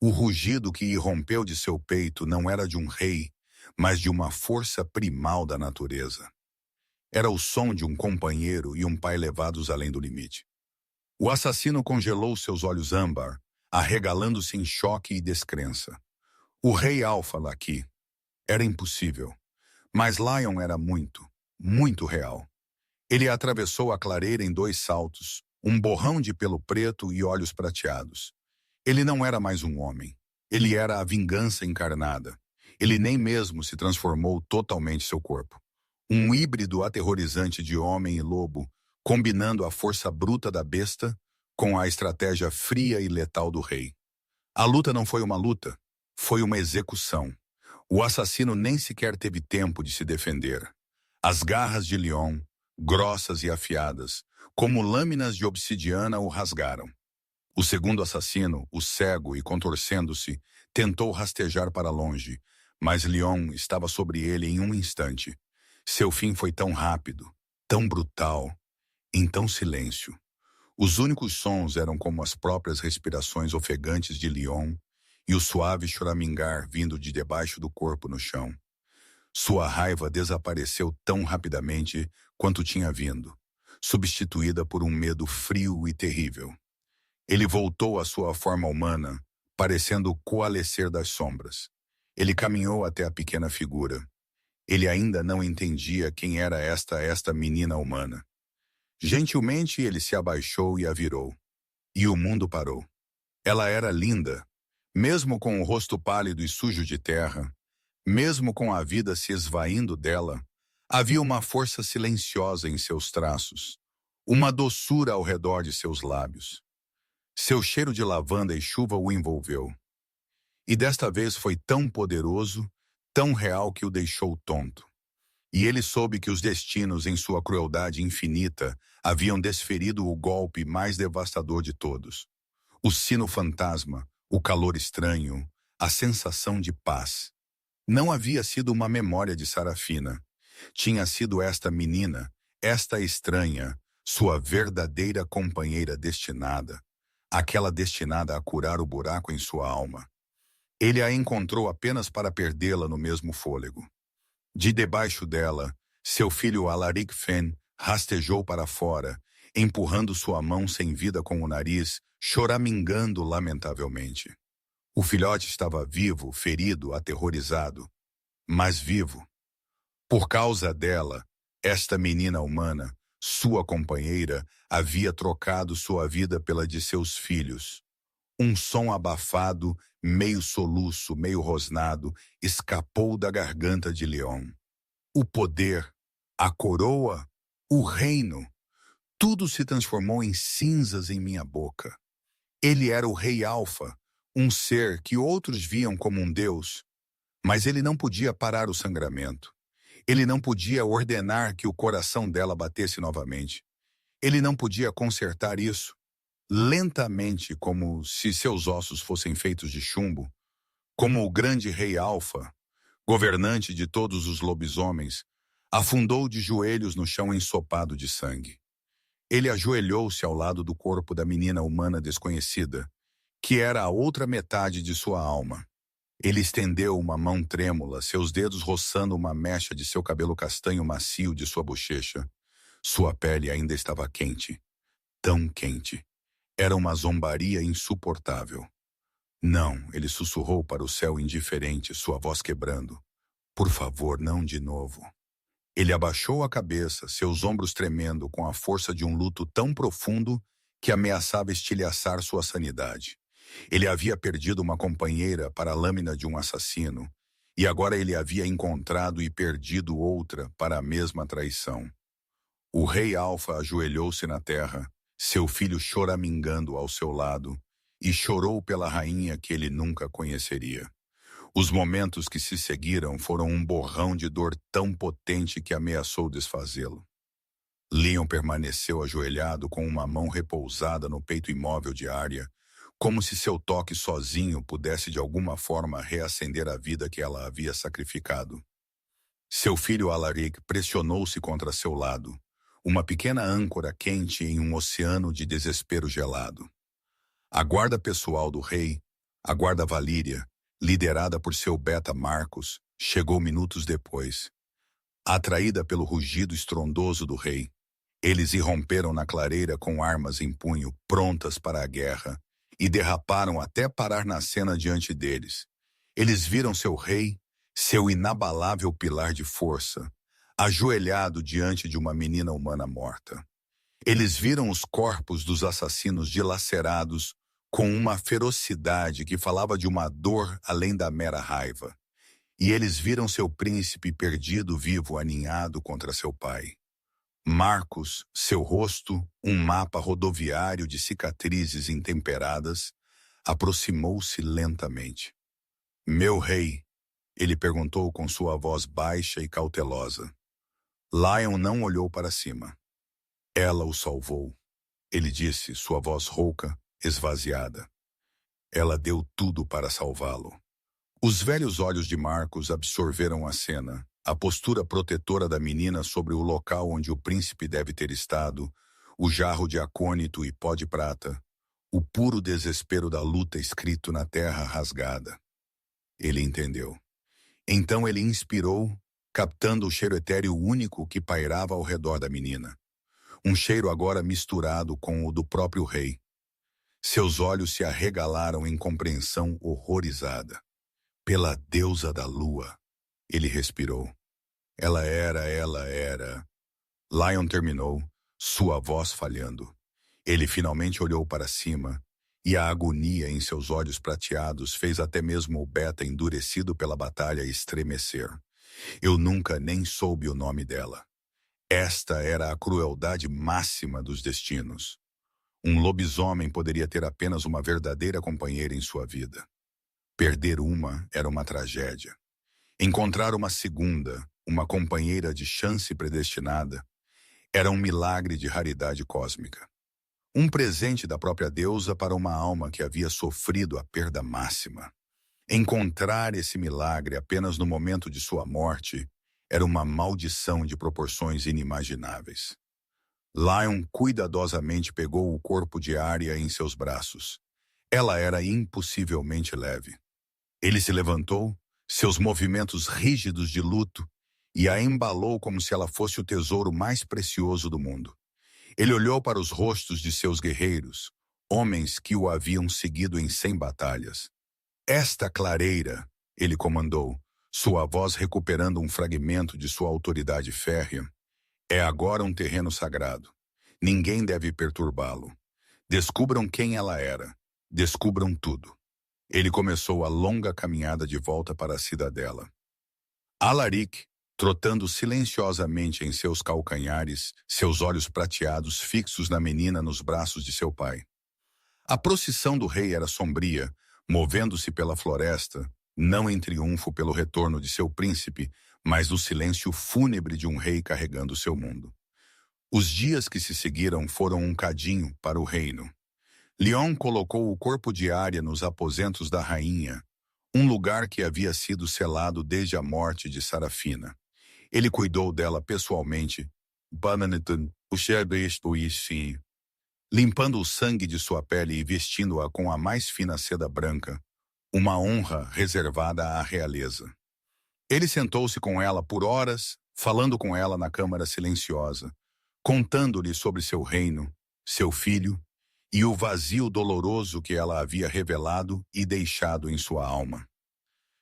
O rugido que irrompeu de seu peito não era de um rei, mas de uma força primal da natureza. Era o som de um companheiro e um pai levados além do limite. O assassino congelou seus olhos âmbar, arregalando-se em choque e descrença. O rei Alfa Laki. Era impossível. Mas Lion era muito, muito real. Ele atravessou a clareira em 2 saltos, um borrão de pelo preto e olhos prateados. Ele não era mais um homem. Ele era a vingança encarnada. Ele nem mesmo se transformou totalmente seu corpo. Um híbrido aterrorizante de homem e lobo, combinando a força bruta da besta com a estratégia fria e letal do rei. A luta não foi uma luta, foi uma execução. O assassino nem sequer teve tempo de se defender. As garras de Leon, grossas e afiadas, como lâminas de obsidiana, o rasgaram. O segundo assassino, o cego e contorcendo-se, tentou rastejar para longe, mas Leon estava sobre ele em um instante. Seu fim foi tão rápido, tão brutal, então silêncio. Os únicos sons eram como as próprias respirações ofegantes de Leon e o suave choramingar vindo de debaixo do corpo no chão. Sua raiva desapareceu tão rapidamente quanto tinha vindo, substituída por um medo frio e terrível. Ele voltou à sua forma humana, parecendo coalescer das sombras. Ele caminhou até a pequena figura. Ele ainda não entendia quem era esta menina humana. Gentilmente ele se abaixou e a virou. E o mundo parou. Ela era linda, mesmo com o rosto pálido e sujo de terra, mesmo com a vida se esvaindo dela, havia uma força silenciosa em seus traços, uma doçura ao redor de seus lábios. Seu cheiro de lavanda e chuva o envolveu. E desta vez foi tão poderoso, tão real que o deixou tonto. E ele soube que os destinos, em sua crueldade infinita, haviam desferido o golpe mais devastador de todos. O sino fantasma, o calor estranho, a sensação de paz. Não havia sido uma memória de Sarafina. Tinha sido esta menina, esta estranha, sua verdadeira companheira destinada, aquela destinada a curar o buraco em sua alma. Ele a encontrou apenas para perdê-la no mesmo fôlego. De debaixo dela, seu filho Alaric Fen rastejou para fora, empurrando sua mão sem vida com o nariz, choramingando lamentavelmente. O filhote estava vivo, ferido, aterrorizado, mas vivo. Por causa dela, esta menina humana, sua companheira, havia trocado sua vida pela de seus filhos. Um som abafado, meio soluço, meio rosnado, escapou da garganta de Leon. O poder, a coroa, o reino, tudo se transformou em cinzas em minha boca. Ele era o Rei Alfa, um ser que outros viam como um deus, mas ele não podia parar o sangramento. Ele não podia ordenar que o coração dela batesse novamente. Ele não podia consertar isso. Lentamente, como se seus ossos fossem feitos de chumbo, como o grande Rei Alfa, governante de todos os lobisomens, afundou de joelhos no chão ensopado de sangue. Ele ajoelhou-se ao lado do corpo da menina humana desconhecida, que era a outra metade de sua alma. Ele estendeu uma mão trêmula, seus dedos roçando uma mecha de seu cabelo castanho macio de sua bochecha. Sua pele ainda estava quente, tão quente. Era uma zombaria insuportável. Não, ele sussurrou para o céu indiferente, sua voz quebrando. Por favor, não de novo. Ele abaixou a cabeça, seus ombros tremendo com a força de um luto tão profundo que ameaçava estilhaçar sua sanidade. Ele havia perdido uma companheira para a lâmina de um assassino, e agora ele havia encontrado e perdido outra para a mesma traição. O Rei Alfa ajoelhou-se na terra, seu filho choramingando ao seu lado, e chorou pela rainha que ele nunca conheceria. Os momentos que se seguiram foram um borrão de dor tão potente que ameaçou desfazê-lo. Leon permaneceu ajoelhado com uma mão repousada no peito imóvel de Arya, como se seu toque sozinho pudesse de alguma forma reacender a vida que ela havia sacrificado. Seu filho Alaric pressionou-se contra seu lado, uma pequena âncora quente em um oceano de desespero gelado. A guarda pessoal do rei, a guarda Valíria, liderada por seu beta Marcos, chegou minutos depois. Atraída pelo rugido estrondoso do rei, eles irromperam na clareira com armas em punho, prontas para a guerra, e derraparam até parar na cena diante deles. Eles viram seu rei, seu inabalável pilar de força, ajoelhado diante de uma menina humana morta. Eles viram os corpos dos assassinos dilacerados com uma ferocidade que falava de uma dor além da mera raiva. E eles viram seu príncipe perdido vivo aninhado contra seu pai. Marcos, seu rosto, um mapa rodoviário de cicatrizes intemperadas, aproximou-se lentamente. Meu rei, ele perguntou com sua voz baixa e cautelosa. Lion não olhou para cima. Ela o salvou, ele disse, sua voz rouca, esvaziada. Ela deu tudo para salvá-lo. Os velhos olhos de Marcos absorveram a cena, a postura protetora da menina sobre o local onde o príncipe deve ter estado, o jarro de acônito e pó de prata, o puro desespero da luta escrito na terra rasgada. Ele entendeu. Então ele inspirou, captando o cheiro etéreo único que pairava ao redor da menina. Um cheiro agora misturado com o do próprio rei. Seus olhos se arregalaram em compreensão horrorizada. Pela deusa da lua, ele respirou. Ela era... Lion terminou, sua voz falhando. Ele finalmente olhou para cima, e a agonia em seus olhos prateados fez até mesmo o beta endurecido pela batalha estremecer. Eu nunca nem soube o nome dela. Esta era a crueldade máxima dos destinos. Um lobisomem poderia ter apenas uma verdadeira companheira em sua vida. Perder uma era uma tragédia. Encontrar uma segunda, uma companheira de chance predestinada, era um milagre de raridade cósmica. Um presente da própria deusa para uma alma que havia sofrido a perda máxima. Encontrar esse milagre apenas no momento de sua morte era uma maldição de proporções inimagináveis. Lion cuidadosamente pegou o corpo de Arya em seus braços. Ela era impossivelmente leve. Ele se levantou, seus movimentos rígidos de luto, e a embalou como se ela fosse o tesouro mais precioso do mundo. Ele olhou para os rostos de seus guerreiros, homens que o haviam seguido em 100 batalhas. Esta clareira, ele comandou, sua voz recuperando um fragmento de sua autoridade férrea, é agora um terreno sagrado. Ninguém deve perturbá-lo. Descubram quem ela era. Descubram tudo. Ele começou a longa caminhada de volta para a cidadela. Alaric, trotando silenciosamente em seus calcanhares, seus olhos prateados fixos na menina nos braços de seu pai. A procissão do rei era sombria, movendo-se pela floresta, não em triunfo pelo retorno de seu príncipe, mas no silêncio fúnebre de um rei carregando seu mundo. Os dias que se seguiram foram um cadinho para o reino. Lion colocou o corpo de Arya nos aposentos da rainha, um lugar que havia sido selado desde a morte de Sarafina. Ele cuidou dela pessoalmente, limpando o sangue de sua pele e vestindo-a com a mais fina seda branca, uma honra reservada à realeza. Ele sentou-se com ela por horas, falando com ela na câmara silenciosa, contando-lhe sobre seu reino, seu filho e o vazio doloroso que ela havia revelado e deixado em sua alma.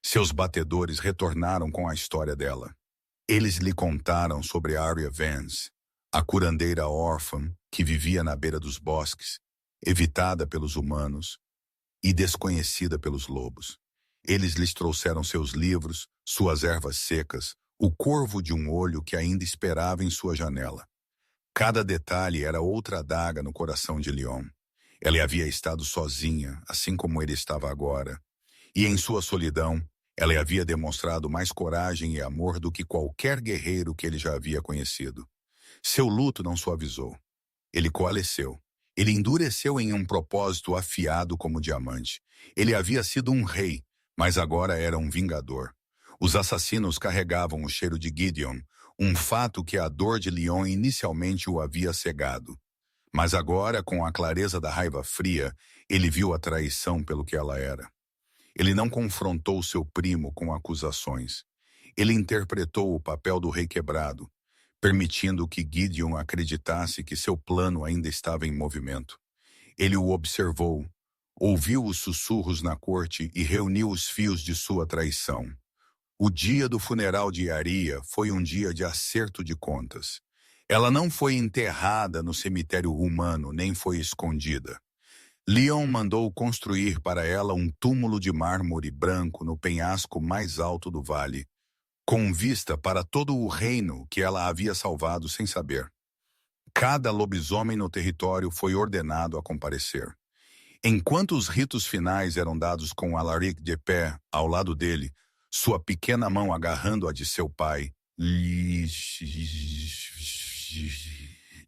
Seus batedores retornaram com a história dela. Eles lhe contaram sobre Arya Vance, a curandeira órfã que vivia na beira dos bosques, evitada pelos humanos e desconhecida pelos lobos. Eles lhes trouxeram seus livros, suas ervas secas, o corvo de um olho que ainda esperava em sua janela. Cada detalhe era outra adaga no coração de Lion. Ela havia estado sozinha, assim como ele estava agora. E em sua solidão, ela havia demonstrado mais coragem e amor do que qualquer guerreiro que ele já havia conhecido. Seu luto não suavizou. Ele coalesceu. Ele endureceu em um propósito afiado como diamante. Ele havia sido um rei, mas agora era um vingador. Os assassinos carregavam o cheiro de Gideon, um fato que a dor de Lion inicialmente o havia cegado. Mas agora, com a clareza da raiva fria, ele viu a traição pelo que ela era. Ele não confrontou seu primo com acusações. Ele interpretou o papel do rei quebrado, permitindo que Gideon acreditasse que seu plano ainda estava em movimento. Ele o observou, ouviu os sussurros na corte e reuniu os fios de sua traição. O dia do funeral de Arya foi um dia de acerto de contas. Ela não foi enterrada no cemitério humano, nem foi escondida. Lion mandou construir para ela um túmulo de mármore branco no penhasco mais alto do vale, com vista para todo o reino que ela havia salvado sem saber. Cada lobisomem no território foi ordenado a comparecer. Enquanto os ritos finais eram dados com Alaric de pé ao lado dele, sua pequena mão agarrando a de seu pai,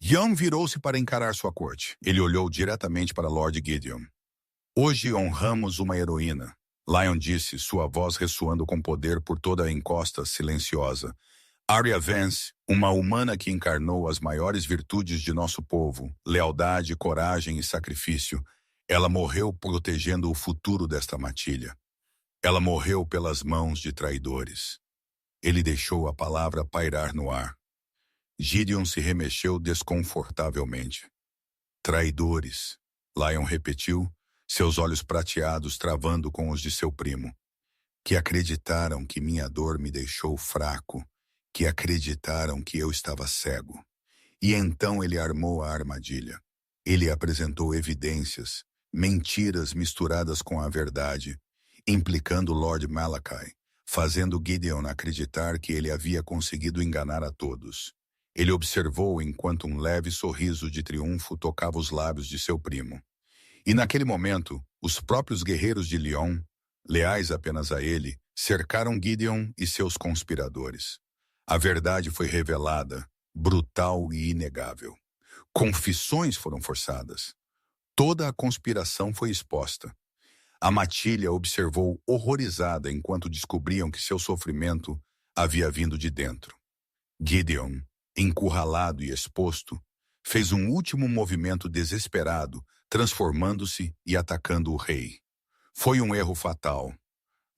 Jon virou-se para encarar sua corte. Ele olhou diretamente para Lord Gideon. Hoje honramos uma heroína, Lion disse, sua voz ressoando com poder por toda a encosta silenciosa. Arya Vance, uma humana que encarnou as maiores virtudes de nosso povo, lealdade, coragem e sacrifício. Ela morreu protegendo o futuro desta matilha. Ela morreu pelas mãos de traidores. Ele deixou a palavra pairar no ar. Gideon se remexeu desconfortavelmente. Traidores, Lion repetiu, seus olhos prateados travando com os de seu primo. Que acreditaram que minha dor me deixou fraco, que acreditaram que eu estava cego. E então ele armou a armadilha. Ele apresentou evidências, mentiras misturadas com a verdade, implicando Lord Malakai, fazendo Gideon acreditar que ele havia conseguido enganar a todos. Ele observou enquanto um leve sorriso de triunfo tocava os lábios de seu primo. E naquele momento, os próprios guerreiros de Lion, leais apenas a ele, cercaram Gideon e seus conspiradores. A verdade foi revelada, brutal e inegável. Confissões foram forçadas. Toda a conspiração foi exposta. A matilha observou horrorizada enquanto descobriam que seu sofrimento havia vindo de dentro. Gideon, encurralado e exposto, fez um último movimento desesperado, transformando-se e atacando o rei. Foi um erro fatal.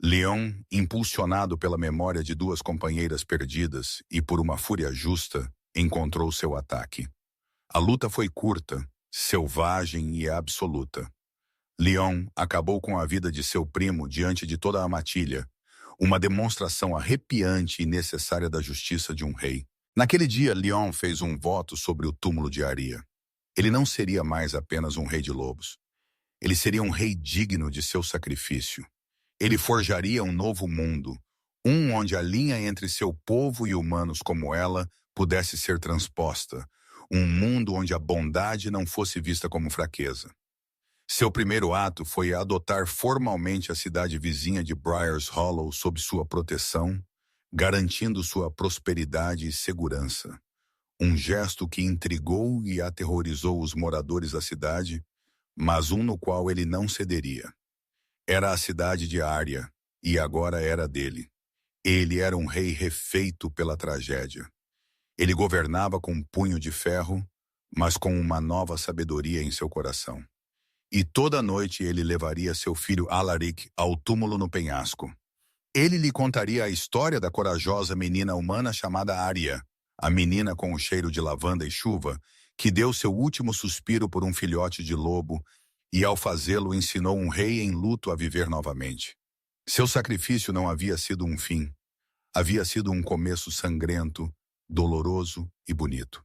Leon, impulsionado pela memória de duas companheiras perdidas e por uma fúria justa, encontrou seu ataque. A luta foi curta, selvagem e absoluta. Leon acabou com a vida de seu primo diante de toda a matilha, uma demonstração arrepiante e necessária da justiça de um rei. Naquele dia, Leon fez um voto sobre o túmulo de Aria. Ele não seria mais apenas um rei de lobos. Ele seria um rei digno de seu sacrifício. Ele forjaria um novo mundo, um onde a linha entre seu povo e humanos como ela pudesse ser transposta, um mundo onde a bondade não fosse vista como fraqueza. Seu primeiro ato foi adotar formalmente a cidade vizinha de Briars Hollow sob sua proteção, garantindo sua prosperidade e segurança. Um gesto que intrigou e aterrorizou os moradores da cidade, mas um no qual ele não cederia. Era a cidade de Aria, e agora era dele. Ele era um rei refeito pela tragédia. Ele governava com um punho de ferro, mas com uma nova sabedoria em seu coração. E toda noite ele levaria seu filho Alaric ao túmulo no penhasco. Ele lhe contaria a história da corajosa menina humana chamada Aria, a menina com o cheiro de lavanda e chuva, que deu seu último suspiro por um filhote de lobo e, ao fazê-lo, ensinou um rei em luto a viver novamente. Seu sacrifício não havia sido um fim. Havia sido um começo sangrento, doloroso e bonito.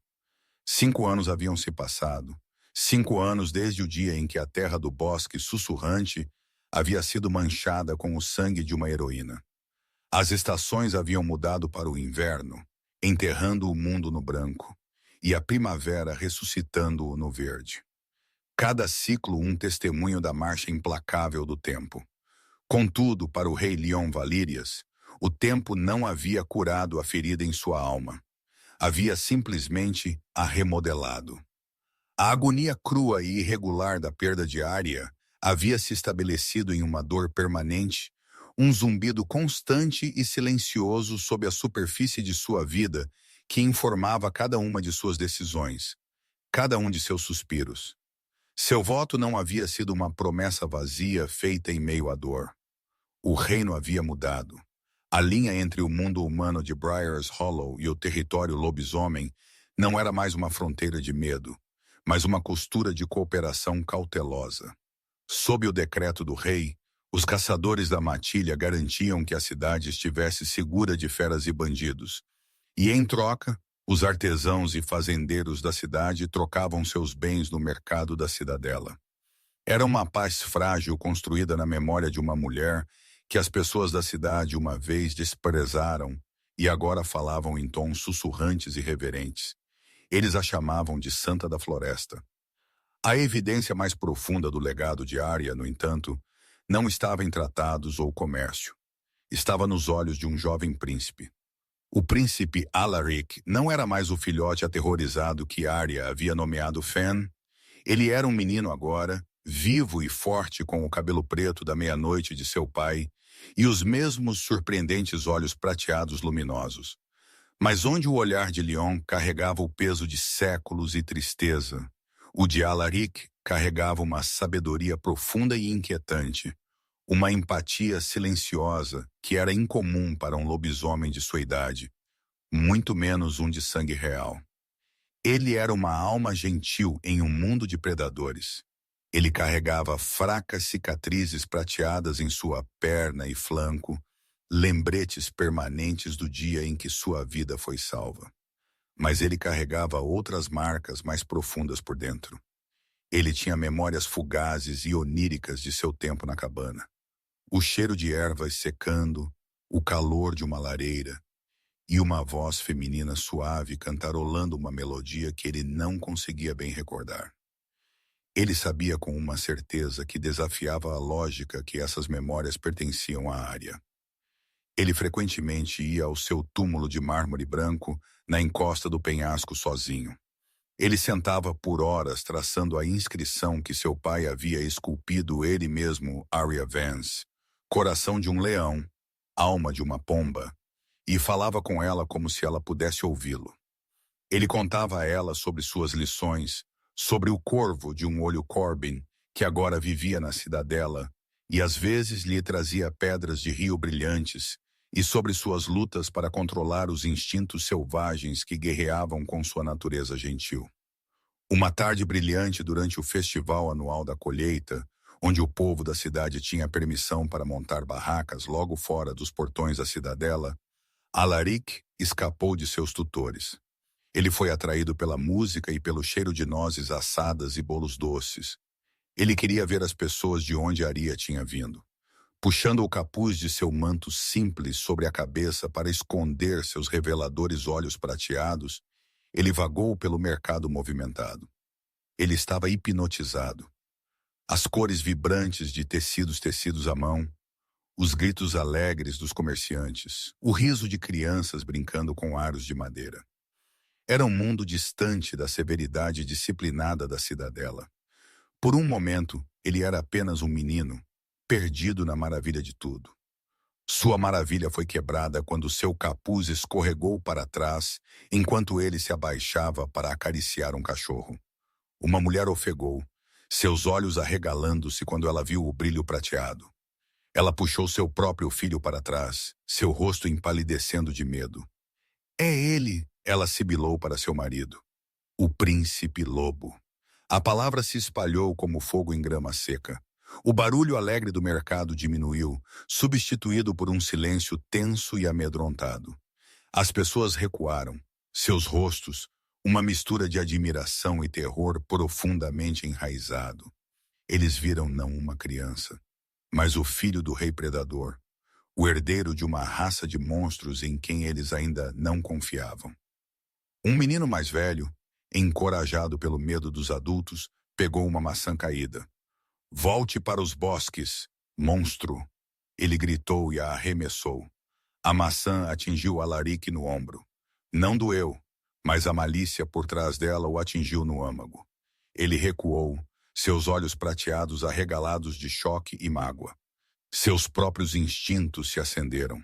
5 anos haviam se passado. 5 anos desde o dia em que a terra do bosque sussurrante havia sido manchada com o sangue de uma heroína. As estações haviam mudado para o inverno, enterrando o mundo no branco, e a primavera ressuscitando-o no verde. Cada ciclo um testemunho da marcha implacável do tempo. Contudo, para o rei Leon Valírias, o tempo não havia curado a ferida em sua alma. Havia simplesmente a remodelado. A agonia crua e irregular da perda de Aria havia se estabelecido em uma dor permanente, um zumbido constante e silencioso sob a superfície de sua vida que informava cada uma de suas decisões, cada um de seus suspiros. Seu voto não havia sido uma promessa vazia feita em meio à dor. O reino havia mudado. A linha entre o mundo humano de Briars Hollow e o território lobisomem não era mais uma fronteira de medo, mas uma costura de cooperação cautelosa. Sob o decreto do rei, os caçadores da matilha garantiam que a cidade estivesse segura de feras e bandidos, e, em troca, os artesãos e fazendeiros da cidade trocavam seus bens no mercado da cidadela. Era uma paz frágil construída na memória de uma mulher que as pessoas da cidade uma vez desprezaram e agora falavam em tons sussurrantes e reverentes. Eles a chamavam de Santa da Floresta. A evidência mais profunda do legado de Aria, no entanto, não estava em tratados ou comércio. Estava nos olhos de um jovem príncipe. O príncipe Alaric não era mais o filhote aterrorizado que Aria havia nomeado Fen. Ele era um menino agora, vivo e forte com o cabelo preto da meia-noite de seu pai e os mesmos surpreendentes olhos prateados luminosos. Mas onde o olhar de Leon carregava o peso de séculos e tristeza, o de Alaric carregava uma sabedoria profunda e inquietante, uma empatia silenciosa que era incomum para um lobisomem de sua idade, muito menos um de sangue real. Ele era uma alma gentil em um mundo de predadores. Ele carregava fracas cicatrizes prateadas em sua perna e flanco, lembretes permanentes do dia em que sua vida foi salva. Mas ele carregava outras marcas mais profundas por dentro. Ele tinha memórias fugazes e oníricas de seu tempo na cabana. O cheiro de ervas secando, o calor de uma lareira e uma voz feminina suave cantarolando uma melodia que ele não conseguia bem recordar. Ele sabia com uma certeza que desafiava a lógica que essas memórias pertenciam à Aria. Ele frequentemente ia ao seu túmulo de mármore branco na encosta do penhasco sozinho. Ele sentava por horas traçando a inscrição que seu pai havia esculpido ele mesmo, Arya Vance, coração de um leão, alma de uma pomba, e falava com ela como se ela pudesse ouvi-lo. Ele contava a ela sobre suas lições, sobre o corvo de um olho Corbin, que agora vivia na cidadela, e às vezes lhe trazia pedras de rio brilhantes, e sobre suas lutas para controlar os instintos selvagens que guerreavam com sua natureza gentil. Uma tarde brilhante durante o festival anual da colheita, onde o povo da cidade tinha permissão para montar barracas logo fora dos portões da cidadela, Alaric escapou de seus tutores. Ele foi atraído pela música e pelo cheiro de nozes assadas e bolos doces. Ele queria ver as pessoas de onde Aria tinha vindo. Puxando o capuz de seu manto simples sobre a cabeça para esconder seus reveladores olhos prateados, ele vagou pelo mercado movimentado. Ele estava hipnotizado. As cores vibrantes de tecidos à mão, os gritos alegres dos comerciantes, o riso de crianças brincando com aros de madeira. Era um mundo distante da severidade disciplinada da cidadela. Por um momento, ele era apenas um menino, perdido na maravilha de tudo. Sua maravilha foi quebrada quando seu capuz escorregou para trás, enquanto ele se abaixava para acariciar um cachorro. Uma mulher ofegou, seus olhos arregalando-se quando ela viu o brilho prateado. Ela puxou seu próprio filho para trás, seu rosto empalidecendo de medo. "É ele!" ela sibilou para seu marido. "O príncipe lobo." A palavra se espalhou como fogo em grama seca. O barulho alegre do mercado diminuiu, substituído por um silêncio tenso e amedrontado. As pessoas recuaram, seus rostos, uma mistura de admiração e terror profundamente enraizado. Eles viram não uma criança, mas o filho do rei predador, o herdeiro de uma raça de monstros em quem eles ainda não confiavam. Um menino mais velho, encorajado pelo medo dos adultos, pegou uma maçã caída. "Volte para os bosques, monstro!" Ele gritou e a arremessou. A maçã atingiu Alaric no ombro. Não doeu, mas a malícia por trás dela o atingiu no âmago. Ele recuou, seus olhos prateados arregalados de choque e mágoa. Seus próprios instintos se acenderam.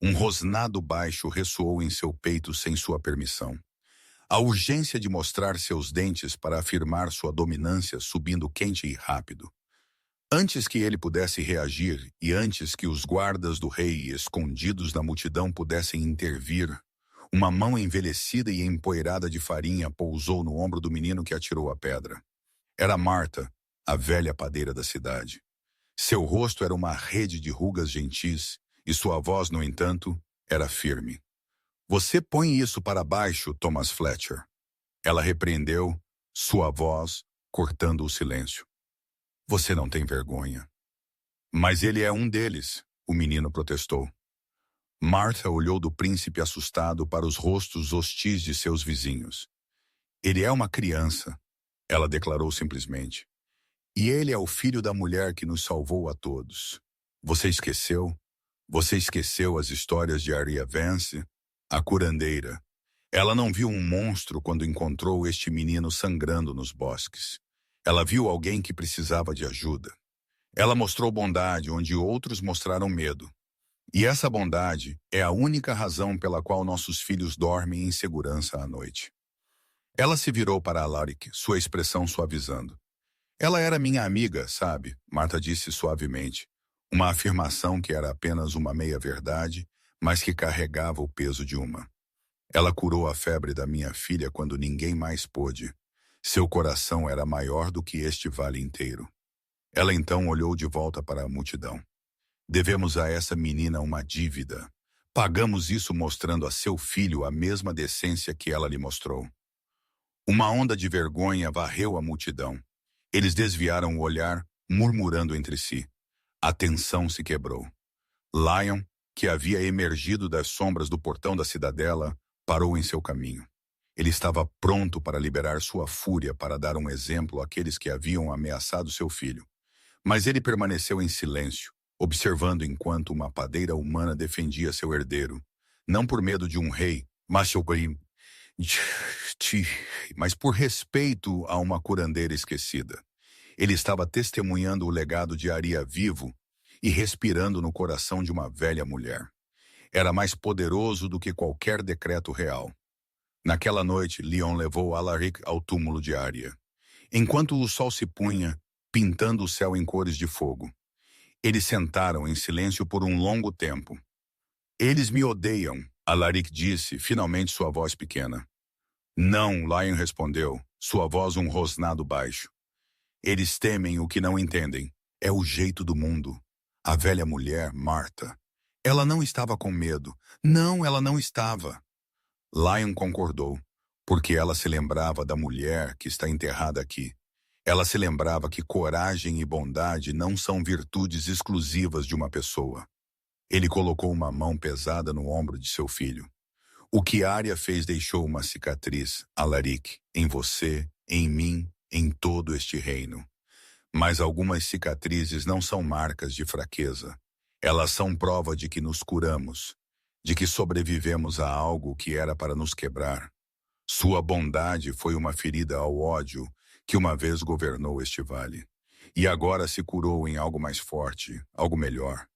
Um rosnado baixo ressoou em seu peito sem sua permissão. A urgência de mostrar seus dentes para afirmar sua dominância subindo quente e rápido. Antes que ele pudesse reagir e antes que os guardas do rei escondidos na multidão pudessem intervir, uma mão envelhecida e empoeirada de farinha pousou no ombro do menino que atirou a pedra. Era Marta, a velha padeira da cidade. Seu rosto era uma rede de rugas gentis e sua voz, no entanto, era firme. "Você põe isso para baixo, Thomas Fletcher." Ela repreendeu, sua voz cortando o silêncio. "Você não tem vergonha." "Mas ele é um deles," o menino protestou. Martha olhou do príncipe assustado para os rostos hostis de seus vizinhos. "Ele é uma criança," ela declarou simplesmente. "E ele é o filho da mulher que nos salvou a todos. Você esqueceu? Você esqueceu as histórias de Arya Vance? A curandeira. Ela não viu um monstro quando encontrou este menino sangrando nos bosques. Ela viu alguém que precisava de ajuda. Ela mostrou bondade onde outros mostraram medo. E essa bondade é a única razão pela qual nossos filhos dormem em segurança à noite." Ela se virou para Alaric, sua expressão suavizando. "Ela era minha amiga, sabe?" Marta disse suavemente. Uma afirmação que era apenas uma meia-verdade, mas que carregava o peso de uma. "Ela curou a febre da minha filha quando ninguém mais pôde. Seu coração era maior do que este vale inteiro." Ela então olhou de volta para a multidão. "Devemos a essa menina uma dívida. Pagamos isso mostrando a seu filho a mesma decência que ela lhe mostrou." Uma onda de vergonha varreu a multidão. Eles desviaram o olhar, murmurando entre si. A tensão se quebrou. Lion, que havia emergido das sombras do portão da cidadela, parou em seu caminho. Ele estava pronto para liberar sua fúria para dar um exemplo àqueles que haviam ameaçado seu filho. Mas ele permaneceu em silêncio, observando enquanto uma padeira humana defendia seu herdeiro, não por medo de um rei, mas seu primo, mas por respeito a uma curandeira esquecida. Ele estava testemunhando o legado de Aria vivo e respirando no coração de uma velha mulher. Era mais poderoso do que qualquer decreto real. Naquela noite, Leon levou Alaric ao túmulo de Aria. Enquanto o sol se punha, pintando o céu em cores de fogo, eles sentaram em silêncio por um longo tempo. Eles me odeiam, Alaric disse, finalmente sua voz pequena. Não, Lion respondeu, sua voz um rosnado baixo. Eles temem o que não entendem. É o jeito do mundo. A velha mulher, Marta. Ela não estava com medo. Não, ela não estava. Lion concordou, porque ela se lembrava da mulher que está enterrada aqui. Ela se lembrava que coragem e bondade não são virtudes exclusivas de uma pessoa. Ele colocou uma mão pesada no ombro de seu filho. O que Arya fez deixou uma cicatriz, Alaric, em você, em mim, em todo este reino. Mas algumas cicatrizes não são marcas de fraqueza. Elas são prova de que nos curamos, de que sobrevivemos a algo que era para nos quebrar. Sua bondade foi uma ferida ao ódio que uma vez governou este vale. E agora se curou em algo mais forte, algo melhor.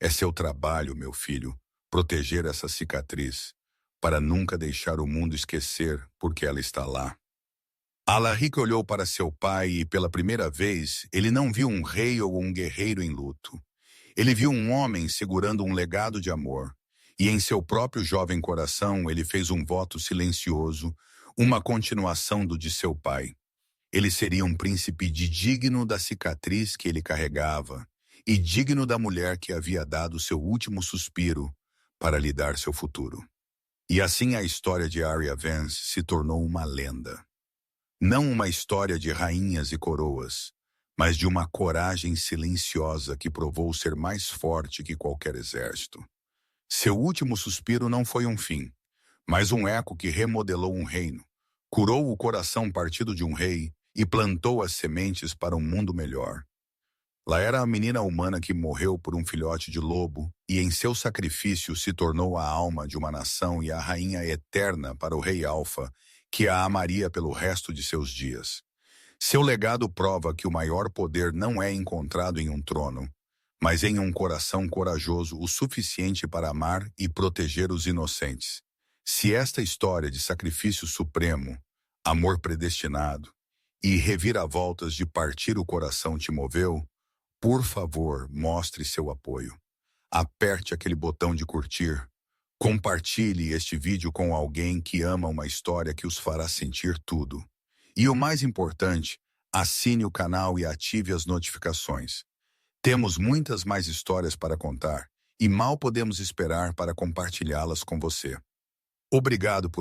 É seu trabalho, meu filho, proteger essa cicatriz, para nunca deixar o mundo esquecer porque ela está lá. Alaric olhou para seu pai e, pela primeira vez, ele não viu um rei ou um guerreiro em luto. Ele viu um homem segurando um legado de amor. E em seu próprio jovem coração ele fez um voto silencioso, uma continuação do de seu pai. Ele seria um príncipe digno da cicatriz que ele carregava e digno da mulher que havia dado seu último suspiro para lhe dar seu futuro. E assim a história de Arya Vance se tornou uma lenda. Não uma história de rainhas e coroas, mas de uma coragem silenciosa que provou ser mais forte que qualquer exército. Seu último suspiro não foi um fim, mas um eco que remodelou um reino, curou o coração partido de um rei e plantou as sementes para um mundo melhor. Lá era a menina humana que morreu por um filhote de lobo e em seu sacrifício se tornou a alma de uma nação e a rainha eterna para o rei Alfa, que a amaria pelo resto de seus dias. Seu legado prova que o maior poder não é encontrado em um trono, mas em um coração corajoso o suficiente para amar e proteger os inocentes. Se esta história de sacrifício supremo, amor predestinado e reviravoltas de partir o coração te moveu, por favor, mostre seu apoio. Aperte aquele botão de curtir. Compartilhe este vídeo com alguém que ama uma história que os fará sentir tudo. E o mais importante, assine o canal e ative as notificações. Temos muitas mais histórias para contar e mal podemos esperar para compartilhá-las com você. Obrigado por